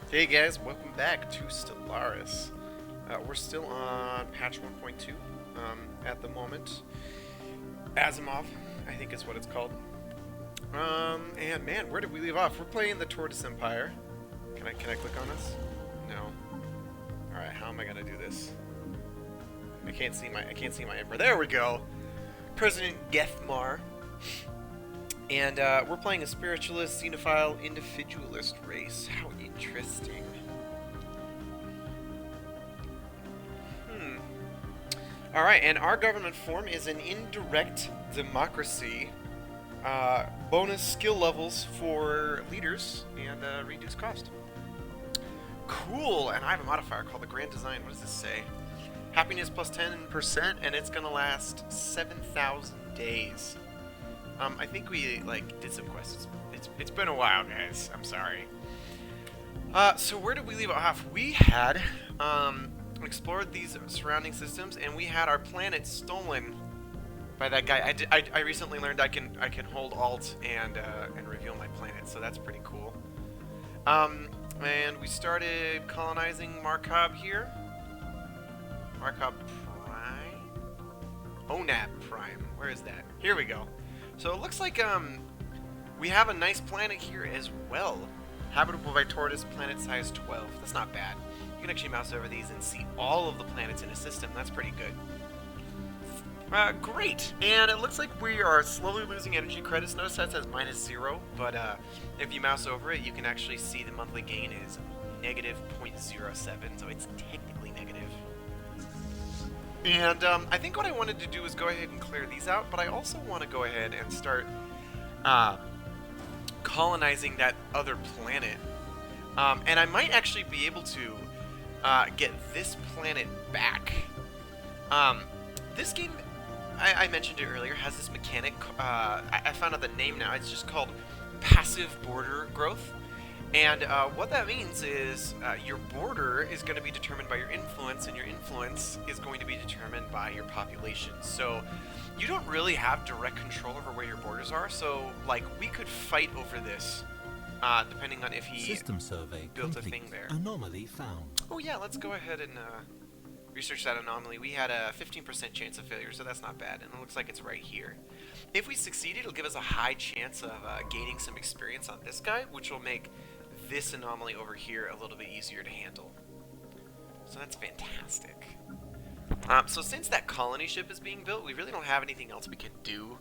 Hey guys, welcome back to Stellaris. We're still on patch 1.2 at the moment. Asimov, I think is what it's called. And man, where did we leave off? We're playing the Tortoise Empire. Can I click on this? No. All right, how am I gonna do this? I can't see my emperor. There we go. President Gethmar. And we're playing a spiritualist, xenophile, individualist race. How interesting. Alright, and our government form is an indirect democracy. Bonus skill levels for leaders and reduced cost. Cool, and I have a modifier called the Grand Design. What does this say? Happiness plus 10%, and it's gonna last 7,000 days. I think we did some quests. It's been a while, guys. I'm sorry. So where did we leave off? We had explored these surrounding systems, and we had our planet stolen by that guy. I recently learned I can hold Alt and reveal my planet, so that's pretty cool. And we started colonizing Markov here. Markov Prime? Onab Prime. Where is that? Here we go. So it looks like we have a nice planet here as well. Habitable by Tortoise, planet size 12. That's not bad. You can actually mouse over these and see all of the planets in a system. That's pretty good. Great. And it looks like we are slowly losing energy credits. Notice that says -0, but if you mouse over it, you can actually see the monthly gain is negative 0.07, so it's technically negative. And I think what I wanted to do is go ahead and clear these out, but I also want to go ahead and start colonizing that other planet. And I might actually be able to get this planet back. This game, I mentioned it earlier, has this mechanic. I found out the name now. It's just called passive border growth. And what that means is your border is going to be determined by your influence, and your influence is going to be determined by your population. So you don't really have direct control over where your borders are. So, like, we could fight over this, depending on if he System survey built complete. a thing there. Anomaly found. Oh yeah, let's go ahead and research that anomaly. We had a 15% chance of failure, so that's not bad. And it looks like it's right here. If we succeed, it'll give us a high chance of gaining some experience on this guy, which will make this anomaly over here a little bit easier to handle. So that's fantastic. So since that colony ship is being built, we really don't have anything else we can do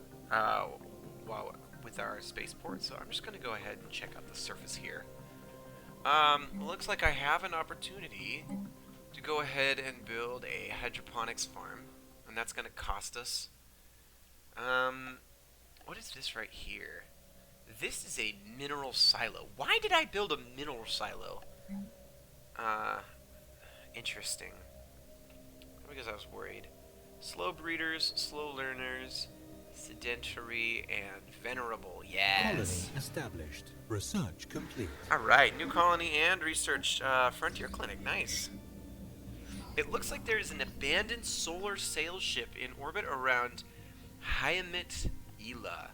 with our spaceport. So I'm just going to go ahead and check out the surface here. Looks like I have an opportunity to go ahead and build a hydroponics farm, and that's going to cost us. What is this right here? This is a mineral silo. Why did I build a mineral silo? Interesting. Because I was worried. Slow breeders, slow learners, sedentary, and venerable. Yes. Colony established. Research complete. Alright, new colony and research frontier clinic. Nice. It looks like there is an abandoned solar sail ship in orbit around Hayamit Ila.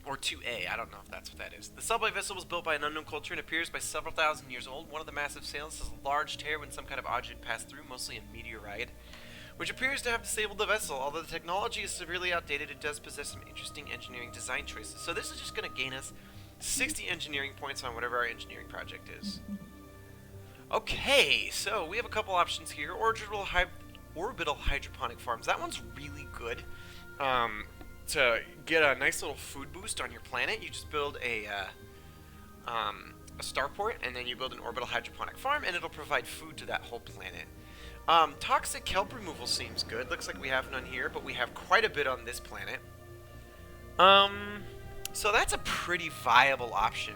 Or 2A, I don't know if that's what that is. The subway vessel was built by an unknown culture and appears by several thousand years old. One of the massive sails has a large tear when some kind of object passed through, mostly a meteorite, which appears to have disabled the vessel. Although the technology is severely outdated, it does possess some interesting engineering design choices. So this is just going to gain us 60 engineering points on whatever our engineering project is. Okay, so we have a couple options here. Orbital hydroponic farms. That one's really good. To get a nice little food boost on your planet, you just build a starport, and then you build an orbital hydroponic farm, and it'll provide food to that whole planet. Toxic kelp removal seems good. Looks like we have none here, but we have quite a bit on this planet. So that's a pretty viable option.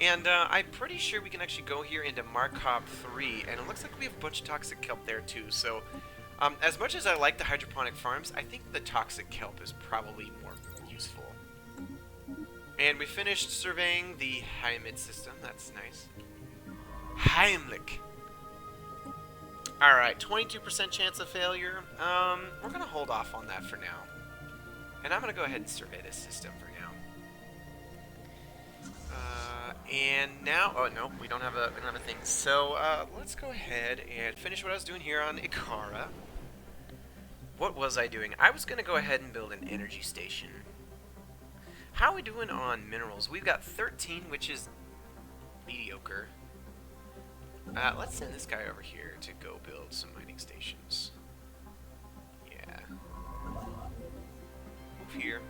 And I'm pretty sure we can actually go here into Markov 3, and it looks like we have a bunch of toxic kelp there too. So as much as I like the hydroponic farms, I think the toxic kelp is probably more useful. And we finished surveying the Heimlich system. That's nice. Heimlich. Alright, 22% chance of failure. We're going to hold off on that for now. And I'm going to go ahead and survey this system for now. And now, oh no, we don't have a thing. So let's go ahead and finish what I was doing here on Ikara. What was I doing? I was going to go ahead and build an energy station. How are we doing on minerals? We've got 13, which is mediocre. Let's send this guy over here to go build some mining stations. Yeah. Move here.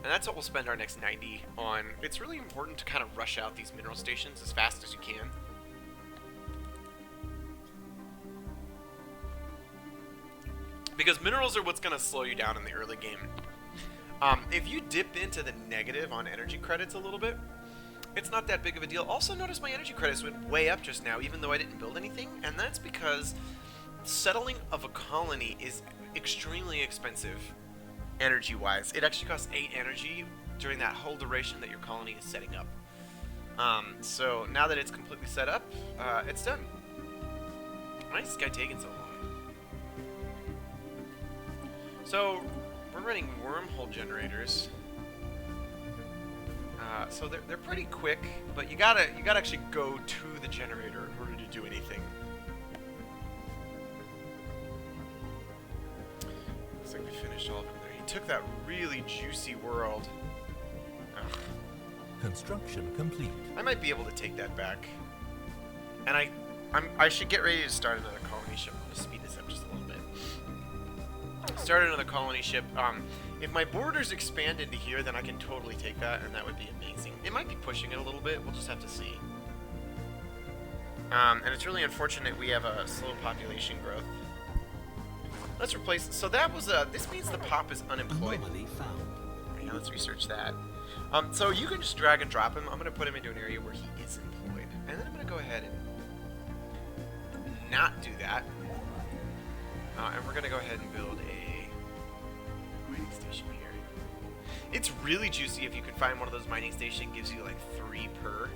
And that's what we'll spend our next 90 on. It's really important to kind of rush out these mineral stations as fast as you can. Because minerals are what's going to slow you down in the early game. If you dip into the negative on energy credits a little bit, it's not that big of a deal. Also, notice my energy credits went way up just now, even though I didn't build anything. And that's because settling of a colony is extremely expensive, energy-wise. It actually costs 8 energy during that whole duration that your colony is setting up. So now that it's completely set up, it's done. Why is this guy taking so long? So we're running wormhole generators. So they're pretty quick, but you gotta actually go to the generator in order to do anything. Looks like we finished all of them there. He took that really juicy world. Ugh. Construction complete. I might be able to take that back. And I should get ready to start another colony ship. I'm gonna speed this up just a little bit. Start another colony ship. If my borders expand into here, then I can totally take that, and that would be amazing. It might be pushing it a little bit. We'll just have to see. And it's really unfortunate we have a slow population growth. Let's replace... So that was this means the pop is unemployed. Anomaly found. Right, now let's research that. So you can just drag and drop him. I'm going to put him into an area where he is employed. And then I'm going to go ahead and not do that. And we're going to go ahead and build a mining station here. It's really juicy if you can find one of those mining stations. Gives you like 3 per.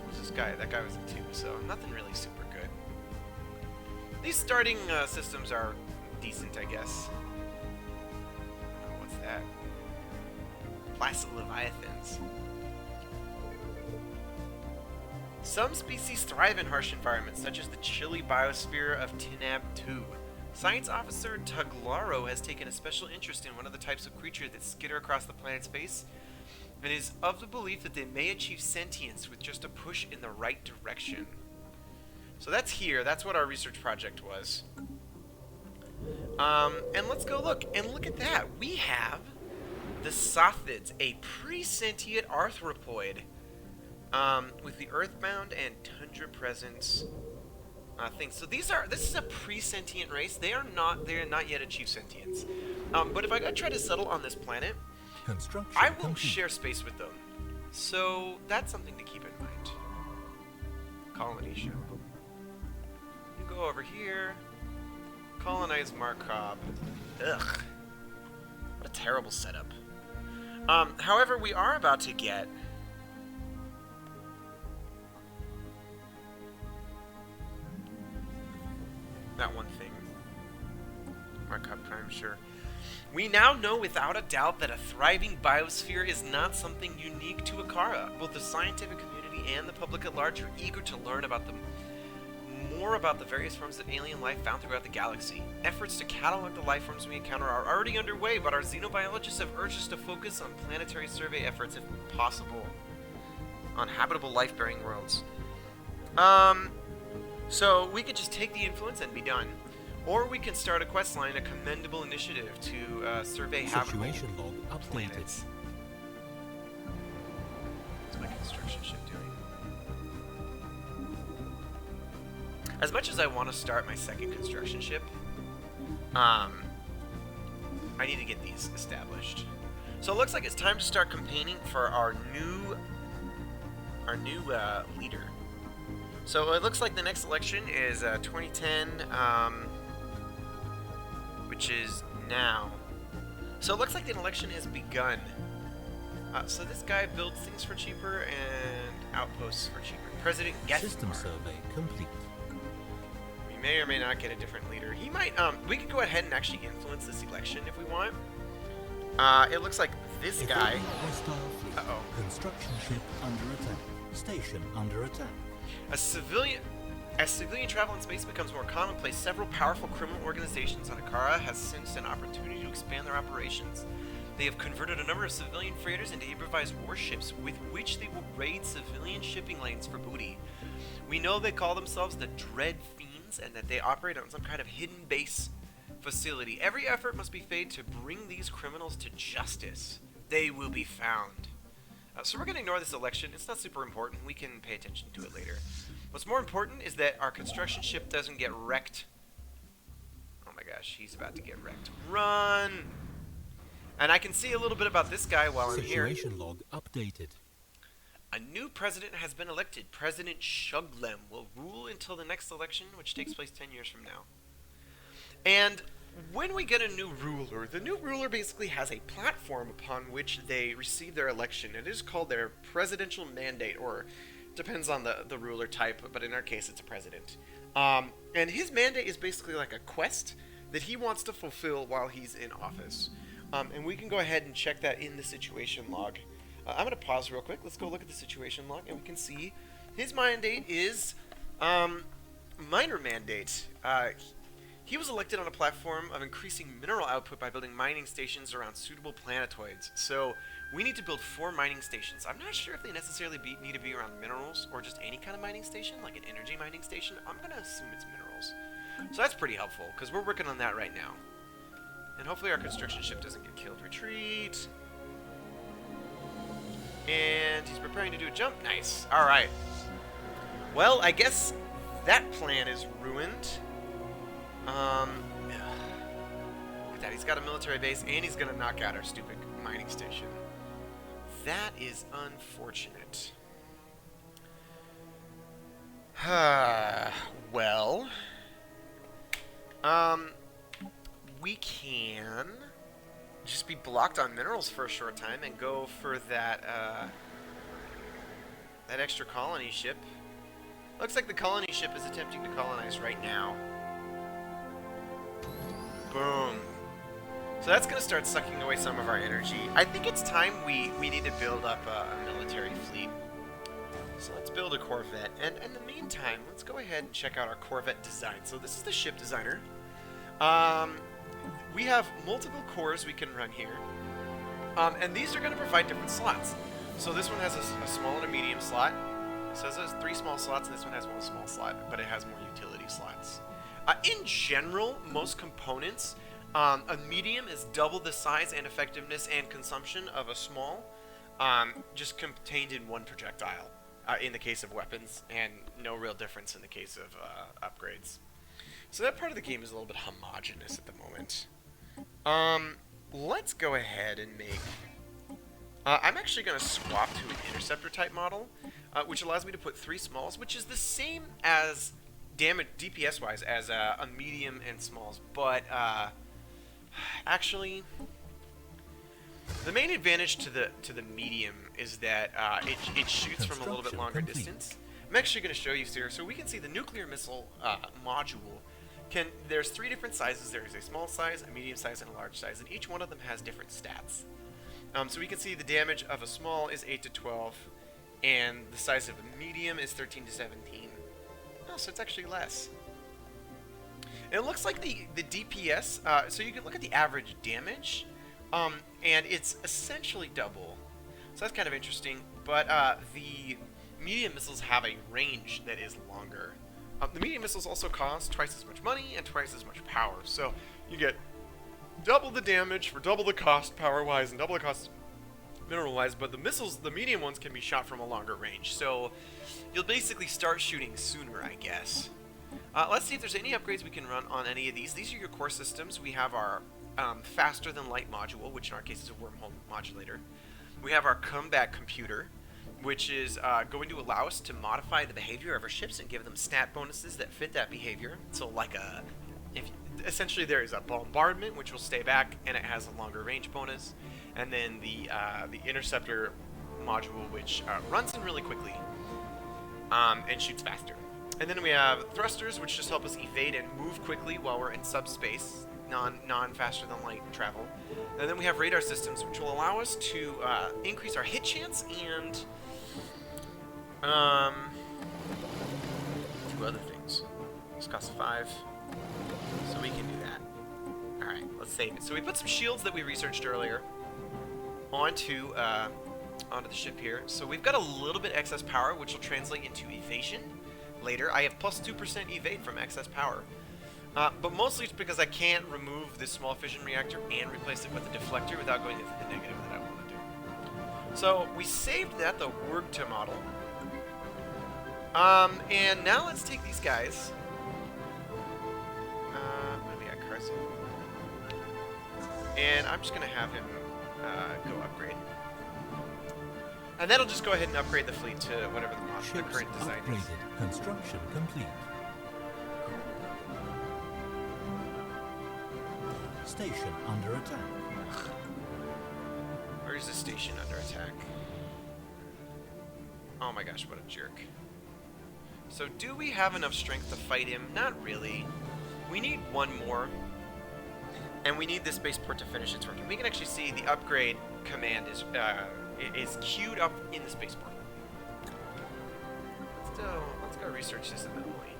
What's this guy? That guy was a 2, so nothing really super good. These starting systems are decent, I guess. What's that? Placid leviathans. Some species thrive in harsh environments, such as the chilly biosphere of Tinab 2. Science officer Tuglaro has taken a special interest in one of the types of creatures that skitter across the planet's face, and is of the belief that they may achieve sentience with just a push in the right direction. So that's here. That's what our research project was. And let's go look. And look at that. We have the Sothids, a pre-sentient arthropoid. With the earthbound and tundra presence things. So this is a pre-sentient race. They are not yet achieved sentience. But if I try to settle on this planet, I will complete. share space with them. So that's something to keep in mind. Colony ship. You go over here. Colonize Markov. Ugh. What a terrible setup. However, we are about to get that one thing. Markup time, sure. We now know without a doubt that a thriving biosphere is not something unique to Ikara. Both the scientific community and the public at large are eager to learn about more about the various forms of alien life found throughout the galaxy. Efforts to catalog the life forms we encounter are already underway, but our xenobiologists have urged us to focus on planetary survey efforts, if possible, on habitable life-bearing worlds. So we could just take the influence and be done. Or we can start a quest line, a commendable initiative to survey habitable Situation log updated. planets. What's my construction ship doing? As much as I want to start my second construction ship, I need to get these established. So it looks like it's time to start campaigning for our new leader. So it looks like the next election is 2010, which is now. So it looks like the election has begun. So this guy builds things for cheaper and outposts for cheaper. President System Gethmar. survey complete. We may or may not get a different leader. He might. We could go ahead and actually influence this election if we want. It looks like this If guy. hostile fleet. Uh-oh. Construction ship under attack. Station under attack. As civilian travel in space becomes more commonplace, several powerful criminal organizations on Akara has sensed an opportunity to expand their operations. They have converted a number of civilian freighters into improvised warships with which they will raid civilian shipping lanes for booty. We know they call themselves the Dread Fiends and that they operate on some kind of hidden base facility. Every effort must be made to bring these criminals to justice. They will be found. So we're going to ignore this election. It's not super important. We can pay attention to it later. What's more important is that our construction ship doesn't get wrecked. Oh my gosh, he's about to get wrecked. Run! And I can see a little bit about this guy while I'm here. Situation log updated. A new president has been elected. President Shuglem will rule until the next election, which takes place 10 years from now. And when we get a new ruler, the new ruler basically has a platform upon which they receive their election. It is called their presidential mandate, or depends on the ruler type, but in our case it's a president. And his mandate is basically like a quest that he wants to fulfill while he's in office. And we can go ahead and check that in the situation log. I'm going to pause real quick. Let's go look at the situation log, and we can see his mandate is minor mandate. He was elected on a platform of increasing mineral output by building mining stations around suitable planetoids. So we need to build 4 mining stations. I'm not sure if they necessarily need to be around minerals or just any kind of mining station, like an energy mining station. I'm going to assume it's minerals. So that's pretty helpful, because we're working on that right now. And hopefully our construction ship doesn't get killed. Retreat. And he's preparing to do a jump. Nice. Alright. Well, I guess that plan is ruined. Look at that. He's got a military base, and he's going to knock out our stupid mining station. That is unfortunate. Well, we can just be blocked on minerals for a short time and go for that that extra colony ship. Looks like the colony ship is attempting to colonize right now. Boom. So that's going to start sucking away some of our energy. I think it's time we need to build up a military fleet. So let's build a Corvette. And in the meantime, let's go ahead and check out our Corvette design. So this is the ship designer. We have multiple cores we can run here. And these are going to provide different slots. So this one has a small and a medium slot. It says there's 3 small slots, and this one has 1 small slot, but it has more utility slots. In general, most components, a medium is double the size and effectiveness and consumption of a small, just contained in 1 projectile, in the case of weapons, and no real difference in the case of upgrades. So that part of the game is a little bit homogeneous at the moment. Let's go ahead and make... I'm actually going to swap to an interceptor type model, which allows me to put 3 smalls, which is the same as damage DPS wise as a medium and smalls, but actually the main advantage to the medium is that it shoots from a little bit longer distance. I'm actually going to show you here. So we can see the nuclear missile module there's 3 different sizes. There's a small size, a medium size, and a large size, and each one of them has different stats. So we can see the damage of a small is 8 to 12, and the size of a medium is 13 to 17. Oh, so it's actually less. And it looks like the DPS, so you can look at the average damage, and it's essentially double. So that's kind of interesting, but the medium missiles have a range that is longer. The medium missiles also cost twice as much money and twice as much power, so you get double the damage for double the cost power-wise and double the cost mineral-wise, but the missiles, the medium ones, can be shot from a longer range, so you'll basically start shooting sooner, I guess. Let's see if there's any upgrades we can run on any of these. These are your core systems. We have our faster-than-light module, which in our case is a wormhole modulator. We have our combat computer, which is going to allow us to modify the behavior of our ships and give them stat bonuses that fit that behavior. So like essentially there is a bombardment, which will stay back, and it has a longer range bonus. And then the interceptor module, which runs in really quickly and shoots faster. And then we have thrusters, which just help us evade and move quickly while we're in subspace. non-faster than light travel. And then we have radar systems, which will allow us to increase our hit chance and two other things. This costs 5, so we can do that. All right, let's save it. So we put some shields that we researched earlier onto the ship here. So we've got a little bit excess power, which will translate into evasion later. I have plus 2% evade from excess power. But mostly it's because I can't remove this small fission reactor and replace it with a deflector without going into the negative that I want to do. So we saved that, the Wurgta model. And now let's take these guys. What do we got, Carson? And I'm just going to have him go upgrade. And that'll just go ahead and upgrade the fleet to whatever the current design is. Construction complete. Station under attack. Where is this station under attack? Oh my gosh, what a jerk. So do we have enough strength to fight him? Not really. We need one more. And we need this spaceport to finish its work. And we can actually see the upgrade command is queued up in the spaceport. Let's go research this in that way.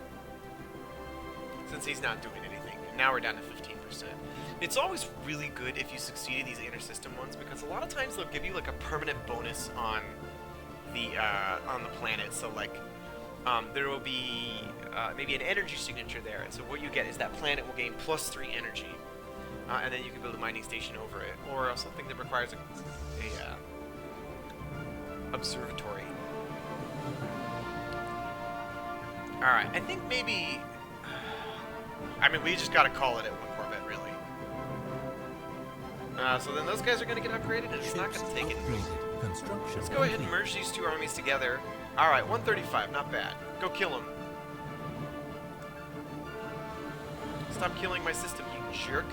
Since he's not doing anything. And now we're down to 15%. It's always really good if you succeed in these inter-system ones, because a lot of times they'll give you like a permanent bonus on the planet. So like there will be maybe an energy signature there, and so what you get is that planet will gain plus 3 energy, and then you can build a mining station over it, or something that requires a observatory. All right, I think maybe. I mean, we just gotta call it at one Corvette, really. So then those guys are gonna get upgraded, and it's not gonna take it. Let's go ahead and merge these two armies together. All right, 135, not bad. Go kill him. Stop killing my system, you jerk.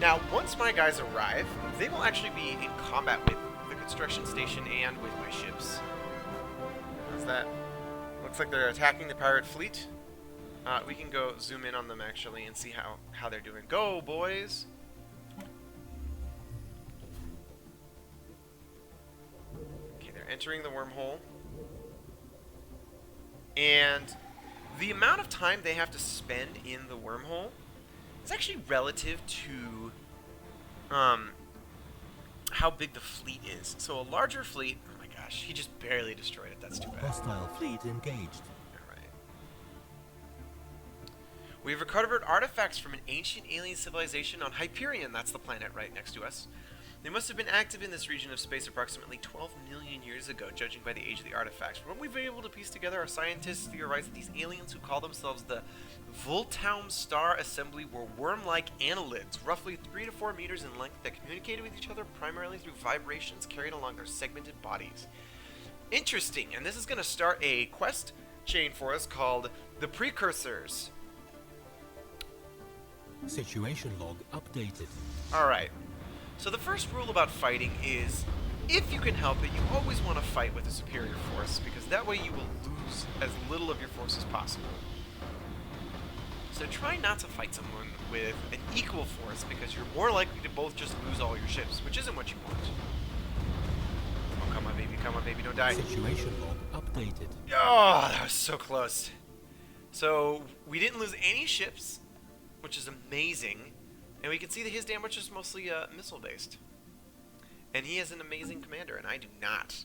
Now, once my guys arrive, they will actually be in combat with the construction station and with my ships. How's that? Looks like they're attacking the pirate fleet. We can go zoom in on them actually and see how they're doing. Go, boys! Okay, they're entering the wormhole. And the amount of time they have to spend in the wormhole is actually relative to how big the fleet is. So a larger fleet, oh my gosh, he just barely destroyed it. That's too bad. Hostile fleet engaged. Alright. We've recovered artifacts from an ancient alien civilization on Hyperion. That's the planet right next to us. They must have been active in this region of space approximately 12 million years ago, judging by the age of the artifacts. From what we've been able to piece together, our scientists theorize that these aliens who call themselves the Voltaum Star Assembly were worm-like annelids, roughly 3 to 4 meters in length, that communicated with each other primarily through vibrations carried along their segmented bodies. Interesting, and this is going to start a quest chain for us called The Precursors. Situation log updated. Alright. So the first rule about fighting is, if you can help it, you always want to fight with a superior force, because that way you will lose as little of your force as possible. So try not to fight someone with an equal force, because you're more likely to both just lose all your ships, which isn't what you want. Oh, come on baby, don't die. Situation log updated. Oh, that was so close. So we didn't lose any ships, which is amazing. And we can see that his damage is mostly missile-based. And he is an amazing commander, and I do not.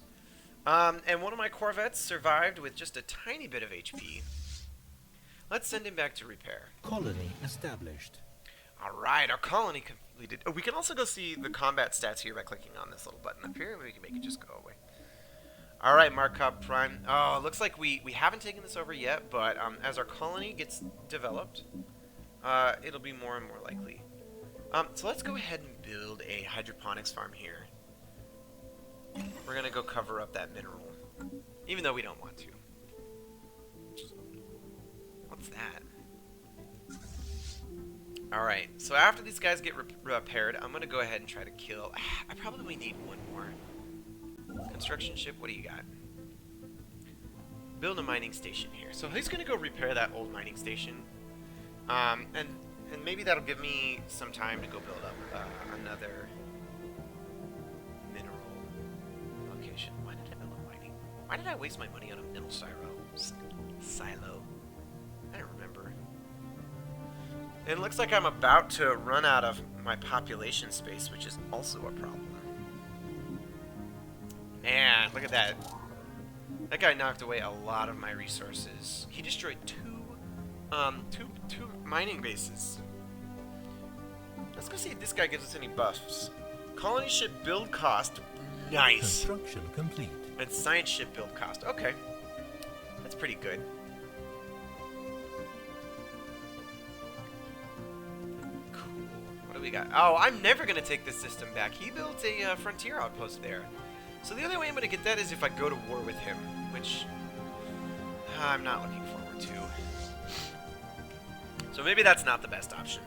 And one of my corvettes survived with just a tiny bit of HP. Let's send him back to repair. Colony established. Alright, our colony completed. Oh, we can also go see the combat stats here by clicking on this little button up here. We can make it just go away. Alright, Markov Prime. Oh, it looks like we haven't taken this over yet, but as our colony gets developed, it'll be more and more likely. So let's go ahead and build a hydroponics farm here. We're going to go cover up that mineral, even though we don't want to. What's that? Alright, so after these guys get repaired, I'm going to go ahead and try to kill... I probably need one more. Construction ship, what do you got? Build a mining station here. So he's going to go repair that old mining station. And And maybe that'll give me some time to go build up another mineral location. Why did I build a mining? Why did I waste my money on a mineral silo? I don't remember. It looks like I'm about to run out of my population space, which is also a problem. Man, look at that. That guy knocked away a lot of my resources. He destroyed two mining bases. Let's go see if this guy gives us any buffs. Colony ship build cost, nice. Construction complete. And science ship build cost, okay. That's pretty good. Cool. What do we got? Oh, I'm never gonna take this system back. He built a frontier outpost there. So the only way I'm gonna get that is if I go to war with him, which I'm not looking forward to. So maybe that's not the best option.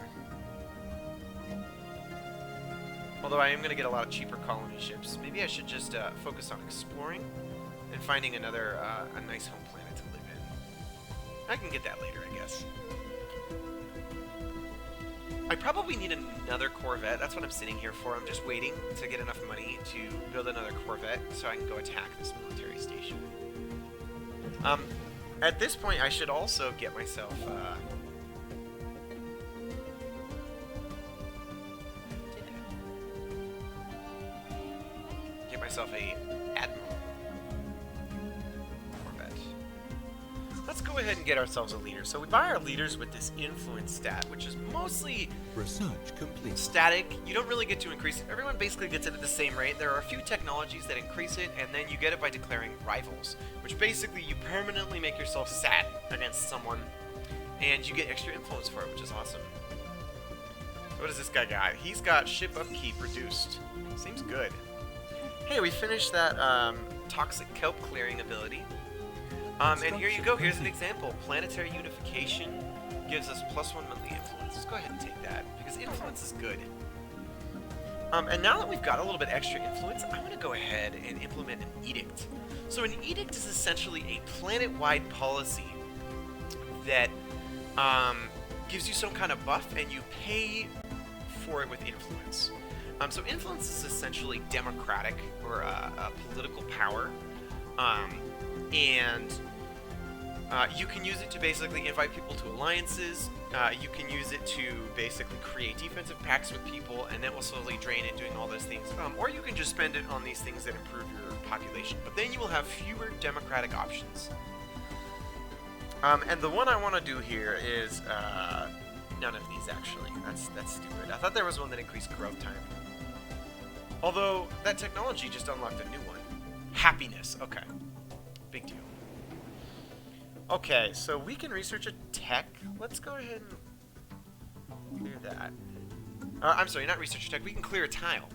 Although I am going to get a lot of cheaper colony ships. Maybe I should just focus on exploring and finding another a nice home planet to live in. I can get that later, I guess. I probably need another Corvette. That's what I'm sitting here for. I'm just waiting to get enough money to build another Corvette so I can go attack this military station. At this point, I should also get myself... a admiral Corvette. Let's go ahead and get ourselves a leader. So we buy our leaders with this influence stat, which is mostly research complete. Static. You don't really get to increase it. Everyone basically gets it at the same rate. There are a few technologies that increase it, and then you get it by declaring rivals, which basically you permanently make yourself sat against someone, and you get extra influence for it, which is awesome. So what does this guy got? He's got ship upkeep reduced. Seems good. Hey, we finished that toxic kelp clearing ability. And here you go. Here's an example. Planetary unification gives us +1 monthly influence. Let's go ahead and take that, because influence is good. And now that we've got a little bit extra influence, I'm going to go ahead and implement an edict. So an edict is essentially a planet-wide policy that gives you some kind of buff, and you pay for it with influence. So influence is essentially democratic, or a political power, and you can use it to basically invite people to alliances. You can use it to basically create defensive pacts with people, and that will slowly drain it, doing all those things. Or you can just spend it on these things that improve your population, but then you will have fewer democratic options. And the one I want to do here is none of these, actually. That's stupid. I thought there was one that increased growth time. Although, that technology just unlocked a new one. Happiness. Okay. Big deal. Okay, so we can research a tech. Let's go ahead and clear that. I'm sorry, not research a tech. We can clear a tile.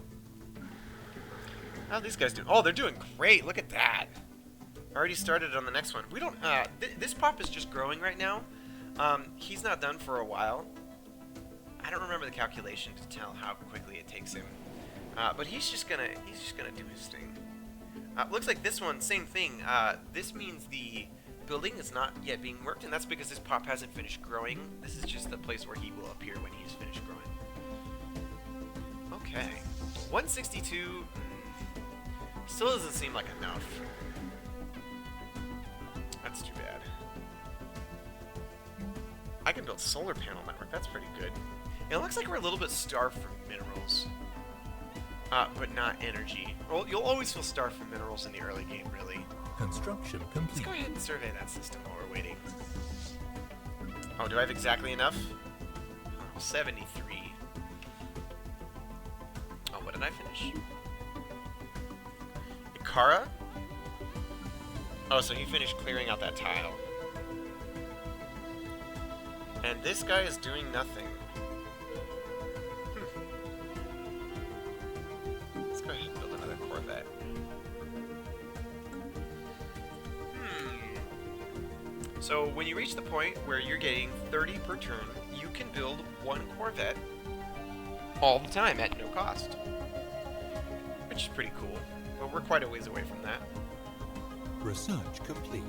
How are these guys doing? Oh, they're doing great. Look at that. Already started on the next one. We don't... this pop is just growing right now. He's not done for a while. I don't remember the calculation to tell how quickly it takes him. But he's just gonna do his thing. Looks like this one, same thing. This means the building is not yet being worked, and that's because this pop hasn't finished growing. This is just the place where he will appear when he's finished growing. Okay. 162 still doesn't seem like enough. That's too bad. I can build solar panel network. That's pretty good. It looks like we're a little bit starved for minerals. But not energy. Well, you'll always feel starved for minerals in the early game, really. Construction complete. Let's go ahead and survey that system while we're waiting. Oh, do I have exactly enough? Oh, 73. Oh, what did I finish? Ikara? Oh, so he finished clearing out that tile. And this guy is doing nothing. Let's go ahead and build another Corvette. So when you reach the point where you're getting 30 per turn, you can build one Corvette all the time at no cost. Which is pretty cool. But we're quite a ways away from that. Research complete.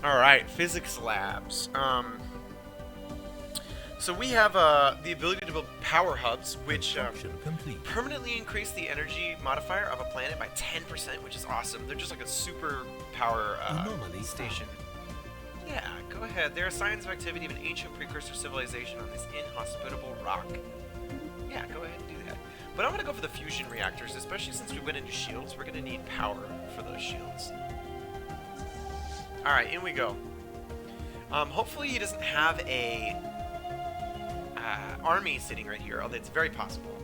Alright, physics labs. So we have the ability to build power hubs, which permanently increase the energy modifier of a planet by 10%, which is awesome. They're just like a super power station. Yeah, go ahead. There are signs of activity of an ancient precursor civilization on this inhospitable rock. Yeah, go ahead and do that. But I'm going to go for the fusion reactors, especially since we went into shields. We're going to need power for those shields. Alright, in we go. Hopefully he doesn't have a army sitting right here, although it's very possible.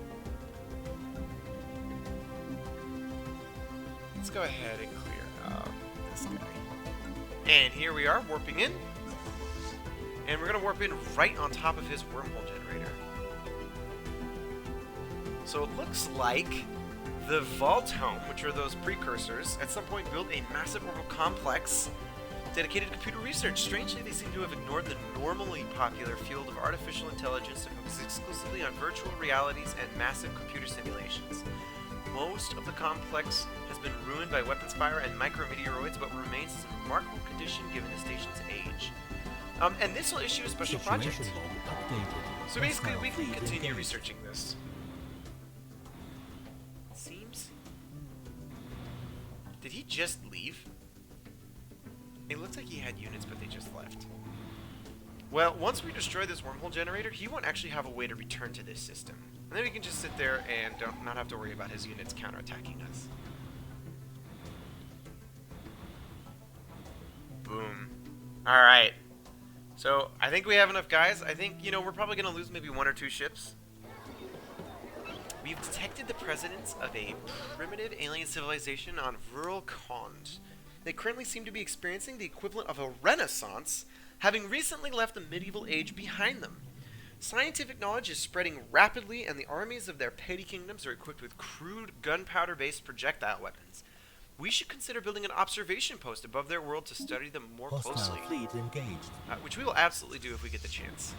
Let's go ahead and clear out this guy. And here we are, warping in. And we're going to warp in right on top of his wormhole generator. So it looks like the Vault Home, which are those precursors, at some point built a massive orbital complex dedicated to computer research. Strangely, they seem to have ignored the normally popular field of artificial intelligence to focus exclusively on virtual realities and massive computer simulations. Most of the complex has been ruined by weapons fire and micrometeoroids, but remains in remarkable condition given the station's age. And this will issue a special project. So basically, we can continue researching this. Seems... Did he just leave? It looks like he had units, but they just left. Well, once we destroy this wormhole generator, he won't actually have a way to return to this system. And then we can just sit there and not have to worry about his units counterattacking us. Boom. Alright. So, I think we have enough guys. I think, you know, we're probably going to lose maybe 1 or 2 ships. We've detected the presence of a primitive alien civilization on rural Khond. They currently seem to be experiencing the equivalent of a renaissance, having recently left the medieval age behind them. Scientific knowledge is spreading rapidly, and the armies of their petty kingdoms are equipped with crude gunpowder-based projectile weapons. We should consider building an observation post above their world to study them more closely. Fleet engaged. Which we will absolutely do if we get the chance.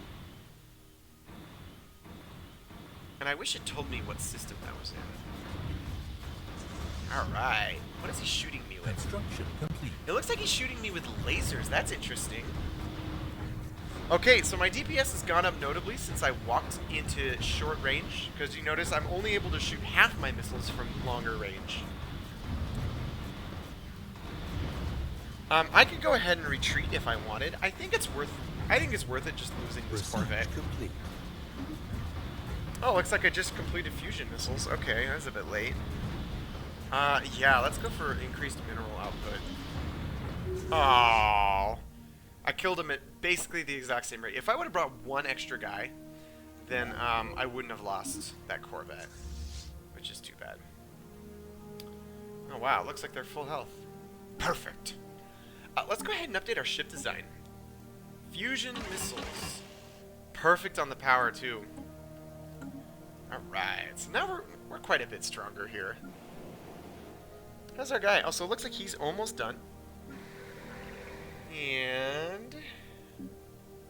And I wish it told me what system that was in. Alright. What is he shooting me with? Construction complete. It looks like he's shooting me with lasers. That's interesting. Okay, so my DPS has gone up notably since I walked into short range. Because you notice I'm only able to shoot half my missiles from longer range. I could go ahead and retreat if I wanted. I think it's worth it just losing this Corvette. Complete. Oh, looks like I just completed fusion missiles. Okay, that's a bit late. Yeah, let's go for increased mineral output. Oh, I killed him at basically the exact same rate. If I would have brought 1 extra guy, then I wouldn't have lost that Corvette, which is too bad. Oh wow, looks like they're full health. Perfect. Let's go ahead and update our ship design. Fusion missiles. Perfect on the power too. Alright, so now we're quite a bit stronger here. How's our guy? Also, looks like he's almost done. And...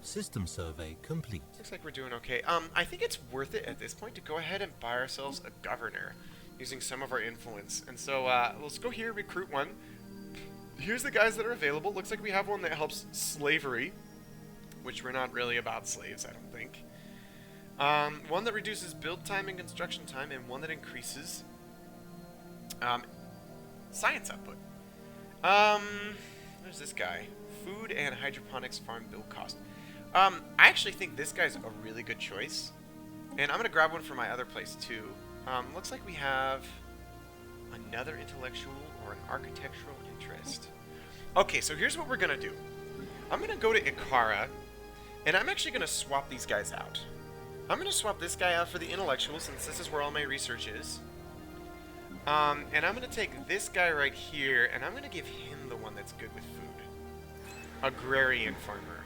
System survey complete. Looks like we're doing okay. I think it's worth it at this point to go ahead and buy ourselves a governor using some of our influence. And so, let's go here, recruit 1. Here's the guys that are available. Looks like we have one that helps slavery, which we're not really about slaves, I don't think. One that reduces build time and construction time, and one that increases science output. There's this guy. Food and hydroponics farm build cost. I actually think this guy's a really good choice. And I'm going to grab one for my other place too. Looks like we have another intellectual or an architectural interest. Okay, so here's what we're going to do. I'm going to go to Ikara, and I'm actually going to swap these guys out. I'm going to swap this guy out for the intellectual, since this is where all my research is. And I'm going to take this guy right here, and I'm going to give him the one that's good with food. Agrarian farmer.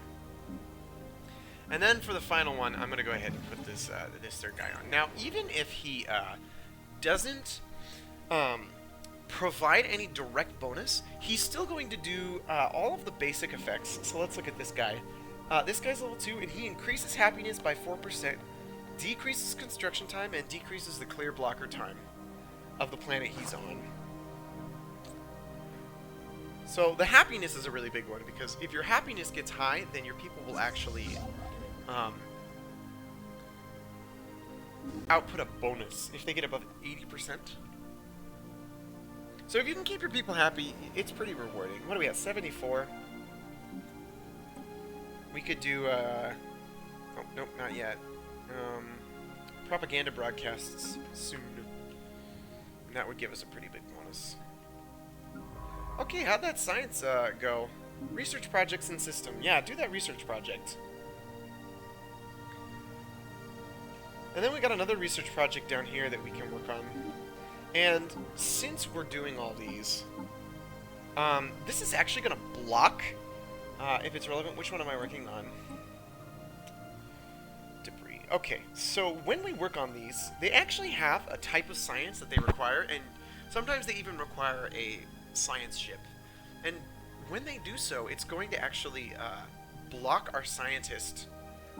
And then for the final one, I'm going to go ahead and put this this third guy on. Now, even if he doesn't provide any direct bonus, he's still going to do all of the basic effects. So let's look at this guy. This guy's level 2, and he increases happiness by 4%, decreases construction time, and decreases the clear blocker time of the planet he's on. So the happiness is a really big one, because if your happiness gets high, then your people will actually output a bonus if they get above 80%. So if you can keep your people happy, it's pretty rewarding. What do we have? 74. We could do, oh, nope, not yet. Propaganda broadcasts soon. And that would give us a pretty big bonus. Okay, how'd that science go? Research projects and system. Yeah, do that research project. And then we got another research project down here that we can work on. And since we're doing all these, this is actually going to block, if it's relevant. Which one am I working on? Debris. Okay, so when we work on these, they actually have a type of science that they require, and sometimes they even require a science ship. And when they do so, it's going to actually block our scientist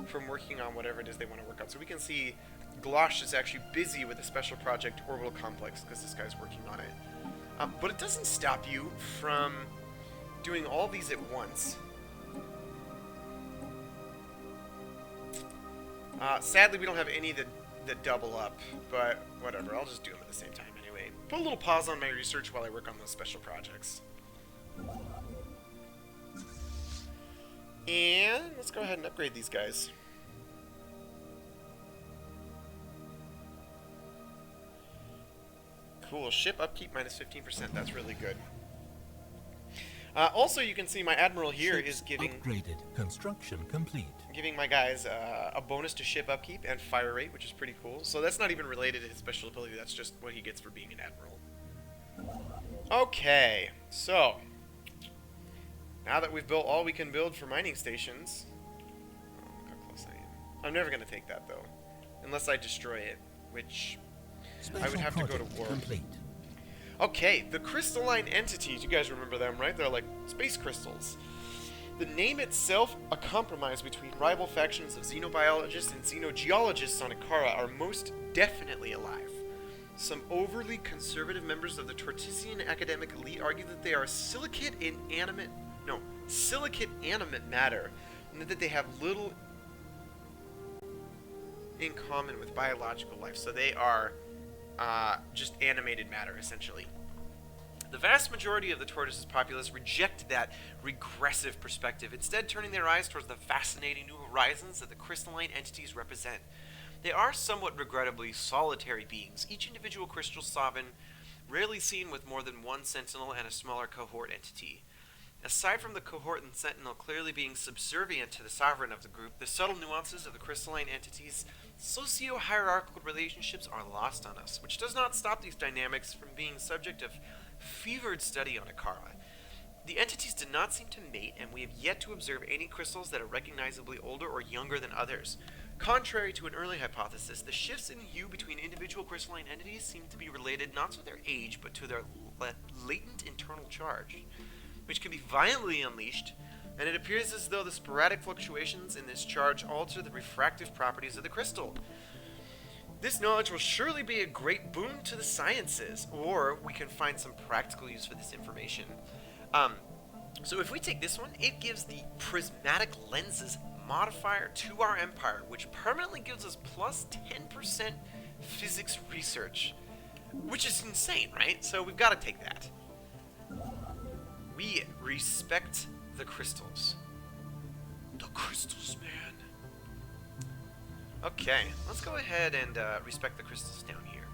from working on whatever it is they want to work on. So we can see Glosh is actually busy with a special project, Orbital Complex, because this guy's working on it. But it doesn't stop you from doing all these at once. Sadly, we don't have any that double up, but whatever, I'll just do them at the same time anyway. Put a little pause on my research while I work on those special projects. And let's go ahead and upgrade these guys. Cool, ship upkeep minus 15%, that's really good. Also, you can see my admiral here Ships is giving upgraded. Construction complete. giving my guys a bonus to ship upkeep and fire rate, which is pretty cool. So that's not even related to his special ability, that's just what he gets for being an admiral. Okay, so now that we've built all we can build for mining stations... Oh, look how close I am. I'm never going to take that, though. Unless I destroy it, which I would have to go to war. Complete. Okay, the crystalline entities. You guys remember them, right? They're like space crystals. The name itself, a compromise between rival factions of xenobiologists and xenogeologists on Akara, are most definitely alive. Some overly conservative members of the Tortoisian academic elite argue that they are silicate animate matter, and that they have little in common with biological life. So they are just animated matter, essentially. The vast majority of the Tortoise's populace reject that regressive perspective, instead turning their eyes towards the fascinating new horizons that the crystalline entities represent. They are somewhat regrettably solitary beings, each individual crystal sovereign rarely seen with more than one sentinel and a smaller cohort entity. Aside from the cohort and sentinel clearly being subservient to the sovereign of the group, the subtle nuances of the crystalline entities' socio-hierarchical relationships are lost on us, which does not stop these dynamics from being subject of fevered study on Akara. The entities do not seem to mate, and we have yet to observe any crystals that are recognizably older or younger than others. Contrary to an early hypothesis, the shifts in hue between individual crystalline entities seem to be related not to their age, but to their latent internal charge, which can be violently unleashed, and it appears as though the sporadic fluctuations in this charge alter the refractive properties of the crystal. This knowledge will surely be a great boon to the sciences, or we can find some practical use for this information. So if we take this one, it gives the prismatic lenses modifier to our empire, which permanently gives us plus 10% physics research, which is insane, right? So we've got to take that. We respect the crystals. The crystals, man. Okay, let's go ahead and respect the crystals down here.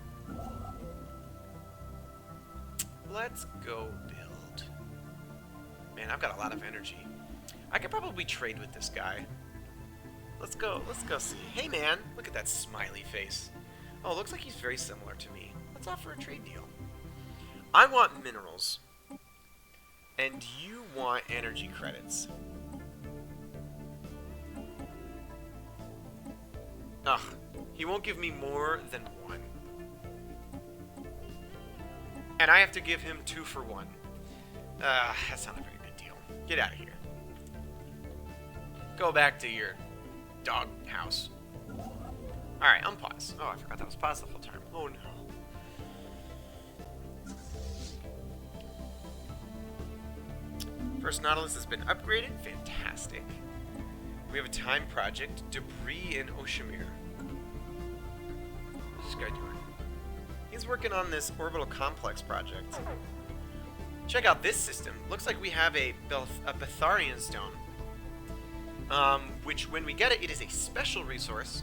Let's go build. Man, I've got a lot of energy. I could probably trade with this guy. Let's go see. Hey man, look at that smiley face. Oh, looks like he's very similar to me. Let's offer a trade deal. I want minerals. And you want energy credits. Ugh, he won't give me more than one. And I have to give him 2 for 1. That's not a very good deal. Get out of here. Go back to your dog house. Alright, unpause. Oh, I forgot that was paused the whole time. Oh no. First Nautilus has been upgraded. Fantastic. We have a time project. Debris in Oshimir. What's this guy doing? He's working on this orbital complex project. Check out this system. Looks like we have a Betharian stone. Which, when we get it, it is a special resource.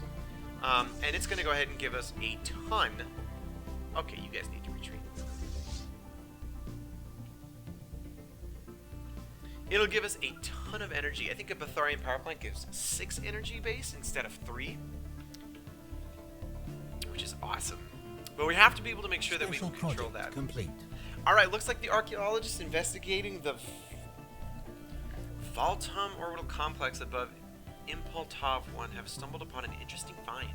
And it's going to go ahead and give us a ton. Okay, you guys need to retreat. It'll give us a ton of energy. I think a Betharian power plant gives 6 energy base instead of 3. Which is awesome. But we have to be able to make sure that we can control that. Complete. Alright, looks like the archaeologists investigating the Voltum orbital complex above Impultov 1 have stumbled upon an interesting find.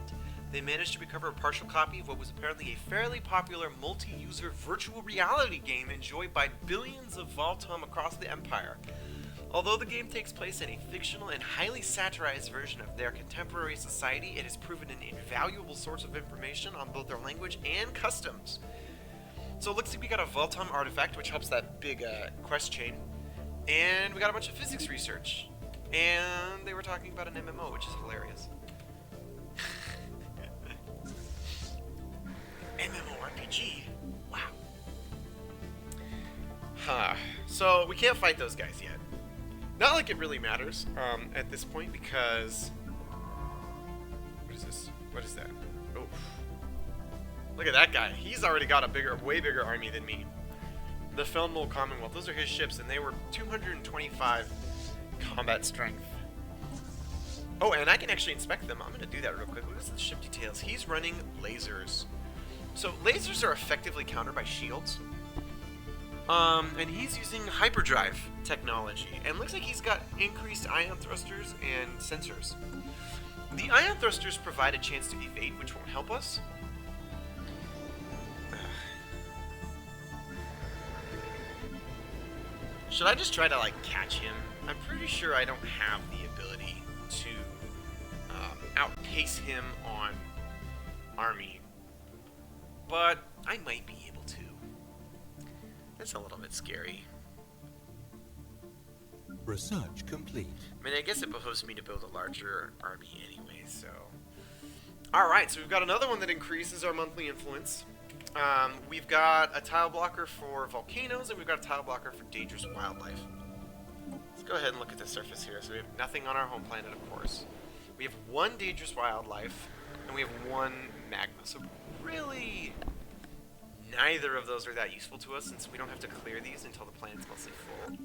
They managed to recover a partial copy of what was apparently a fairly popular multi-user virtual reality game enjoyed by billions of Voltum across the Empire. Although the game takes place in a fictional and highly satirized version of their contemporary society, it has proven an invaluable source of information on both their language and customs. So it looks like we got a Voltum artifact, which helps that big quest chain. And we got a bunch of physics research. And they were talking about an MMO, which is hilarious. MMORPG. Wow. Huh. So we can't fight those guys yet. Not like it really matters at this point, because... What is this? What is that? Oh. Look at that guy. He's already got a way bigger army than me. The Felnul Commonwealth. Those are his ships, and they were 225 combat strength. Oh, and I can actually inspect them. I'm going to do that real quick. Look at the ship details. He's running lasers. So lasers are effectively countered by shields. And he's using hyperdrive technology. And looks like he's got increased ion thrusters and sensors. The ion thrusters provide a chance to evade, which won't help us. Should I just try to, like, catch him? I'm pretty sure I don't have the ability to outpace him on army. But I might be able to. That's a little bit scary. Research complete. I mean, I guess it behooves me to build a larger army anyway, so... Alright, so we've got another one that increases our monthly influence. We've got a tile blocker for volcanoes, and we've got a tile blocker for dangerous wildlife. Let's go ahead and look at the surface here. So we have nothing on our home planet, of course. We have 1 dangerous wildlife, and we have 1 magma. So really, neither of those are that useful to us, since we don't have to clear these until the planet's mostly full.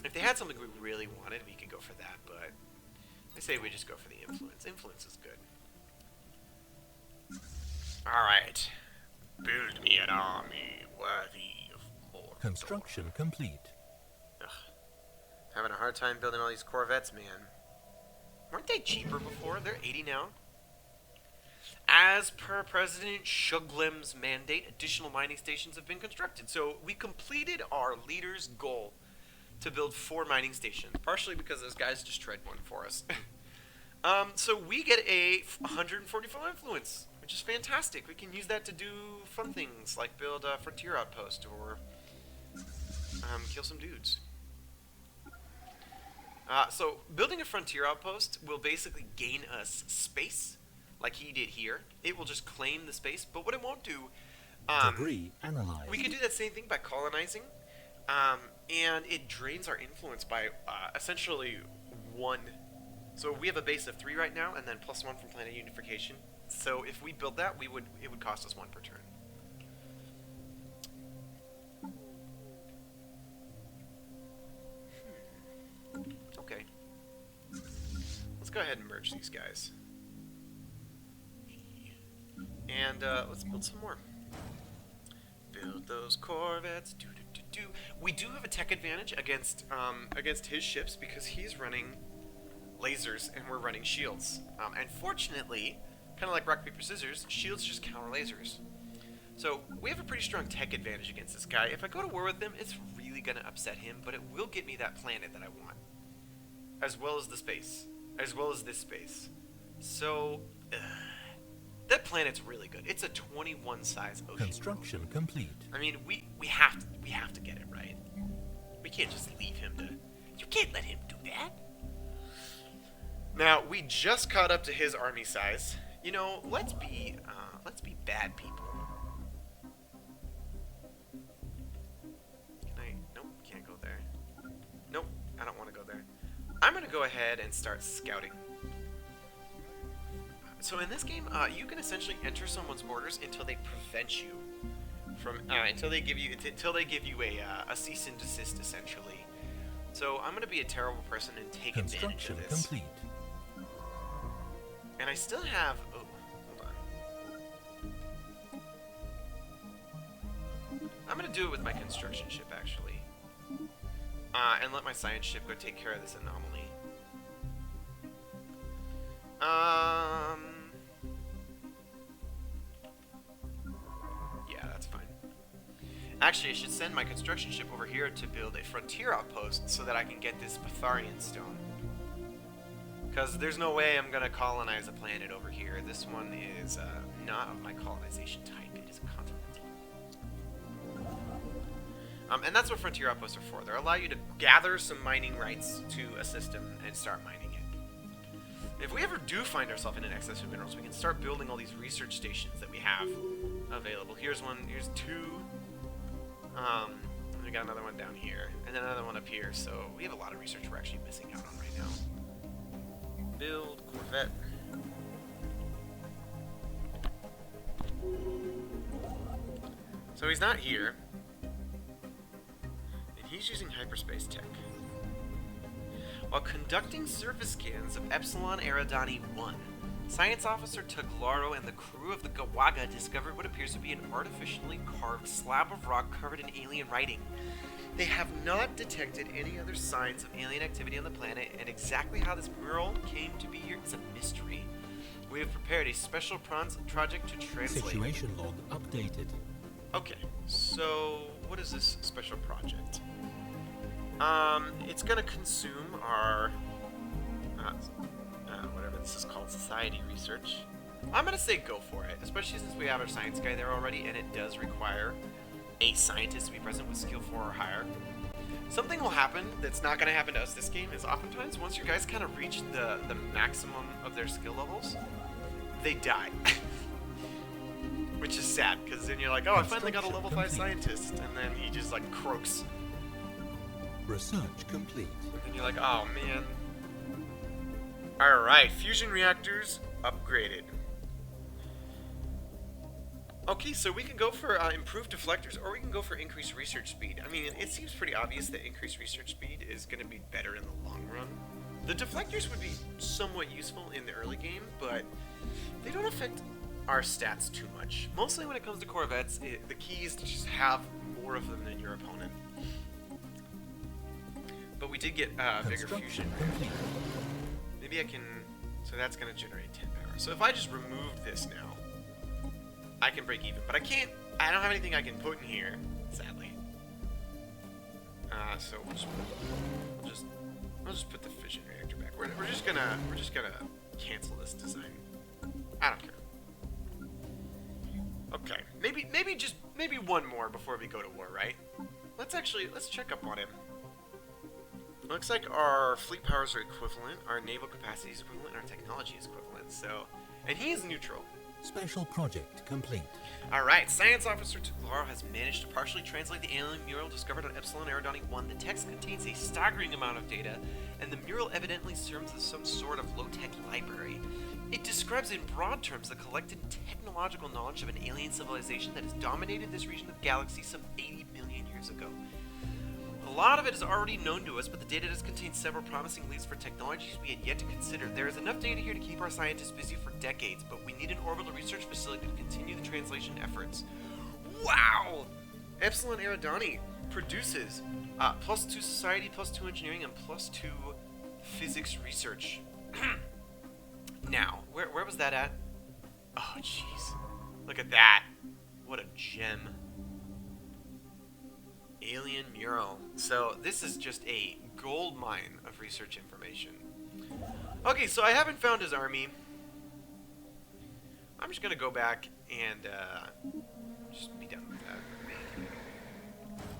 If they had something we really wanted, we could go for that, but I say we just go for the influence. Influence is good. Alright. Build me an army worthy of more. Construction complete. Ugh. Having a hard time building all these Corvettes, man. Weren't they cheaper before? They're 80 now. As per President Shuglim's mandate, additional mining stations have been constructed. So we completed our leader's goal to build 4 mining stations, partially because those guys destroyed one for us. So we get a 144 influence, which is fantastic. We can use that to do fun things, like build a frontier outpost or kill some dudes. So building a frontier outpost will basically gain us space, like he did here. It will just claim the space, but what it won't do... Debris analyzed. We can do that same thing by colonizing, and it drains our influence by essentially 1. So we have a base of 3 right now, and then +1 from planet unification. So if we build that, it would cost us 1 per turn. Okay. Let's go ahead and merge these guys. And let's build some more. Build those Corvettes. We do have a tech advantage against his ships because he's running lasers and we're running shields. And fortunately, kind of like rock, paper, scissors, shields just counter lasers. So we have a pretty strong tech advantage against this guy. If I go to war with him, it's really going to upset him, but it will get me that planet that I want. As well as the space. As well as this space. So, that planet's really good. It's a 21 size ocean. Construction complete. I mean, we have to get it right. We can't just leave him to... You can't let him do that. Now, we just caught up to his army size. You know, let's be bad people. Can I... Nope, can't go there. Nope, I don't want to go there. I'm going to go ahead and start scouting. So in this game, you can essentially enter someone's borders until they prevent you from... until they give you a cease and desist, essentially. So I'm going to be a terrible person and take advantage of this. Complete. And I still have... Oh, hold on. I'm going to do it with my construction ship, actually. And let my science ship go take care of this anomaly. Yeah, that's fine. Actually, I should send my construction ship over here to build a frontier outpost so that I can get this Batharian stone. Because there's no way I'm going to colonize a planet over here. This one is not of my colonization type. It is a continental. And that's what frontier outposts are for. They allow you to gather some mining rights to a system and start mining it. If we ever do find ourselves in an excess of minerals, we can start building all these research stations that we have available. Here's one. Here's two. We got another one down here. And then another one up here. So we have a lot of research we're actually missing out on right now. Build Corvette. So he's not here. And he's using hyperspace tech. While conducting surface scans of Epsilon Eridani 1, Science Officer Taglaro and the crew of the Gawaga discovered what appears to be an artificially carved slab of rock covered in alien writing. They have not detected any other signs of alien activity on the planet, and exactly how this mural came to be here is a mystery. We have prepared a special project to translate. Situation log updated. Okay, so what is this special project? It's gonna consume our, whatever this is called, society research. I'm gonna say go for it, especially since we have our science guy there already, and it does require a scientist to be present with skill 4 or higher. Something will happen that's not going to happen to us this game is oftentimes once your guys kind of reach the maximum of their skill levels, they die. Which is sad, because then you're like, oh, I finally got a level 5 scientist, and then he just like croaks. Research complete. And you're like, oh man. Alright, fusion reactors upgraded. Okay, so we can go for improved deflectors, or we can go for increased research speed. I mean, it seems pretty obvious that increased research speed is going to be better in the long run. The deflectors would be somewhat useful in the early game, but they don't affect our stats too much. Mostly when it comes to Corvettes, the key is to just have more of them than your opponent. But we did get bigger fusion. Maybe I can... So that's going to generate 10 power. So if I just remove this now, I can break even, but I can't. I don't have anything I can put in here, sadly. So we'll just put the fission reactor back. We're just gonna cancel this design. I don't care. Okay, maybe one more before we go to war, right? Let's check up on him. Looks like our fleet powers are equivalent, our naval capacity is equivalent, and our technology is equivalent. So, and he is neutral. Special project complete. Alright, Science Officer Taglaro has managed to partially translate the alien mural discovered on Epsilon Eridani 1. The text contains a staggering amount of data, and the mural evidently serves as some sort of low-tech library. It describes in broad terms the collected technological knowledge of an alien civilization that has dominated this region of the galaxy some 80 million years ago. A lot of it is already known to us, but the data does contain several promising leads for technologies we had yet to consider. There is enough data here to keep our scientists busy for decades, but we need an orbital research facility to continue the translation efforts. Wow! Epsilon Eridani produces +2 society, +2 engineering, and +2 physics research. Now, where was that at? Oh, jeez. Look at that. What a gem. Alien mural. So this is just a gold mine of research information. Okay, so I haven't found his army. I'm just gonna go back and just be done with that.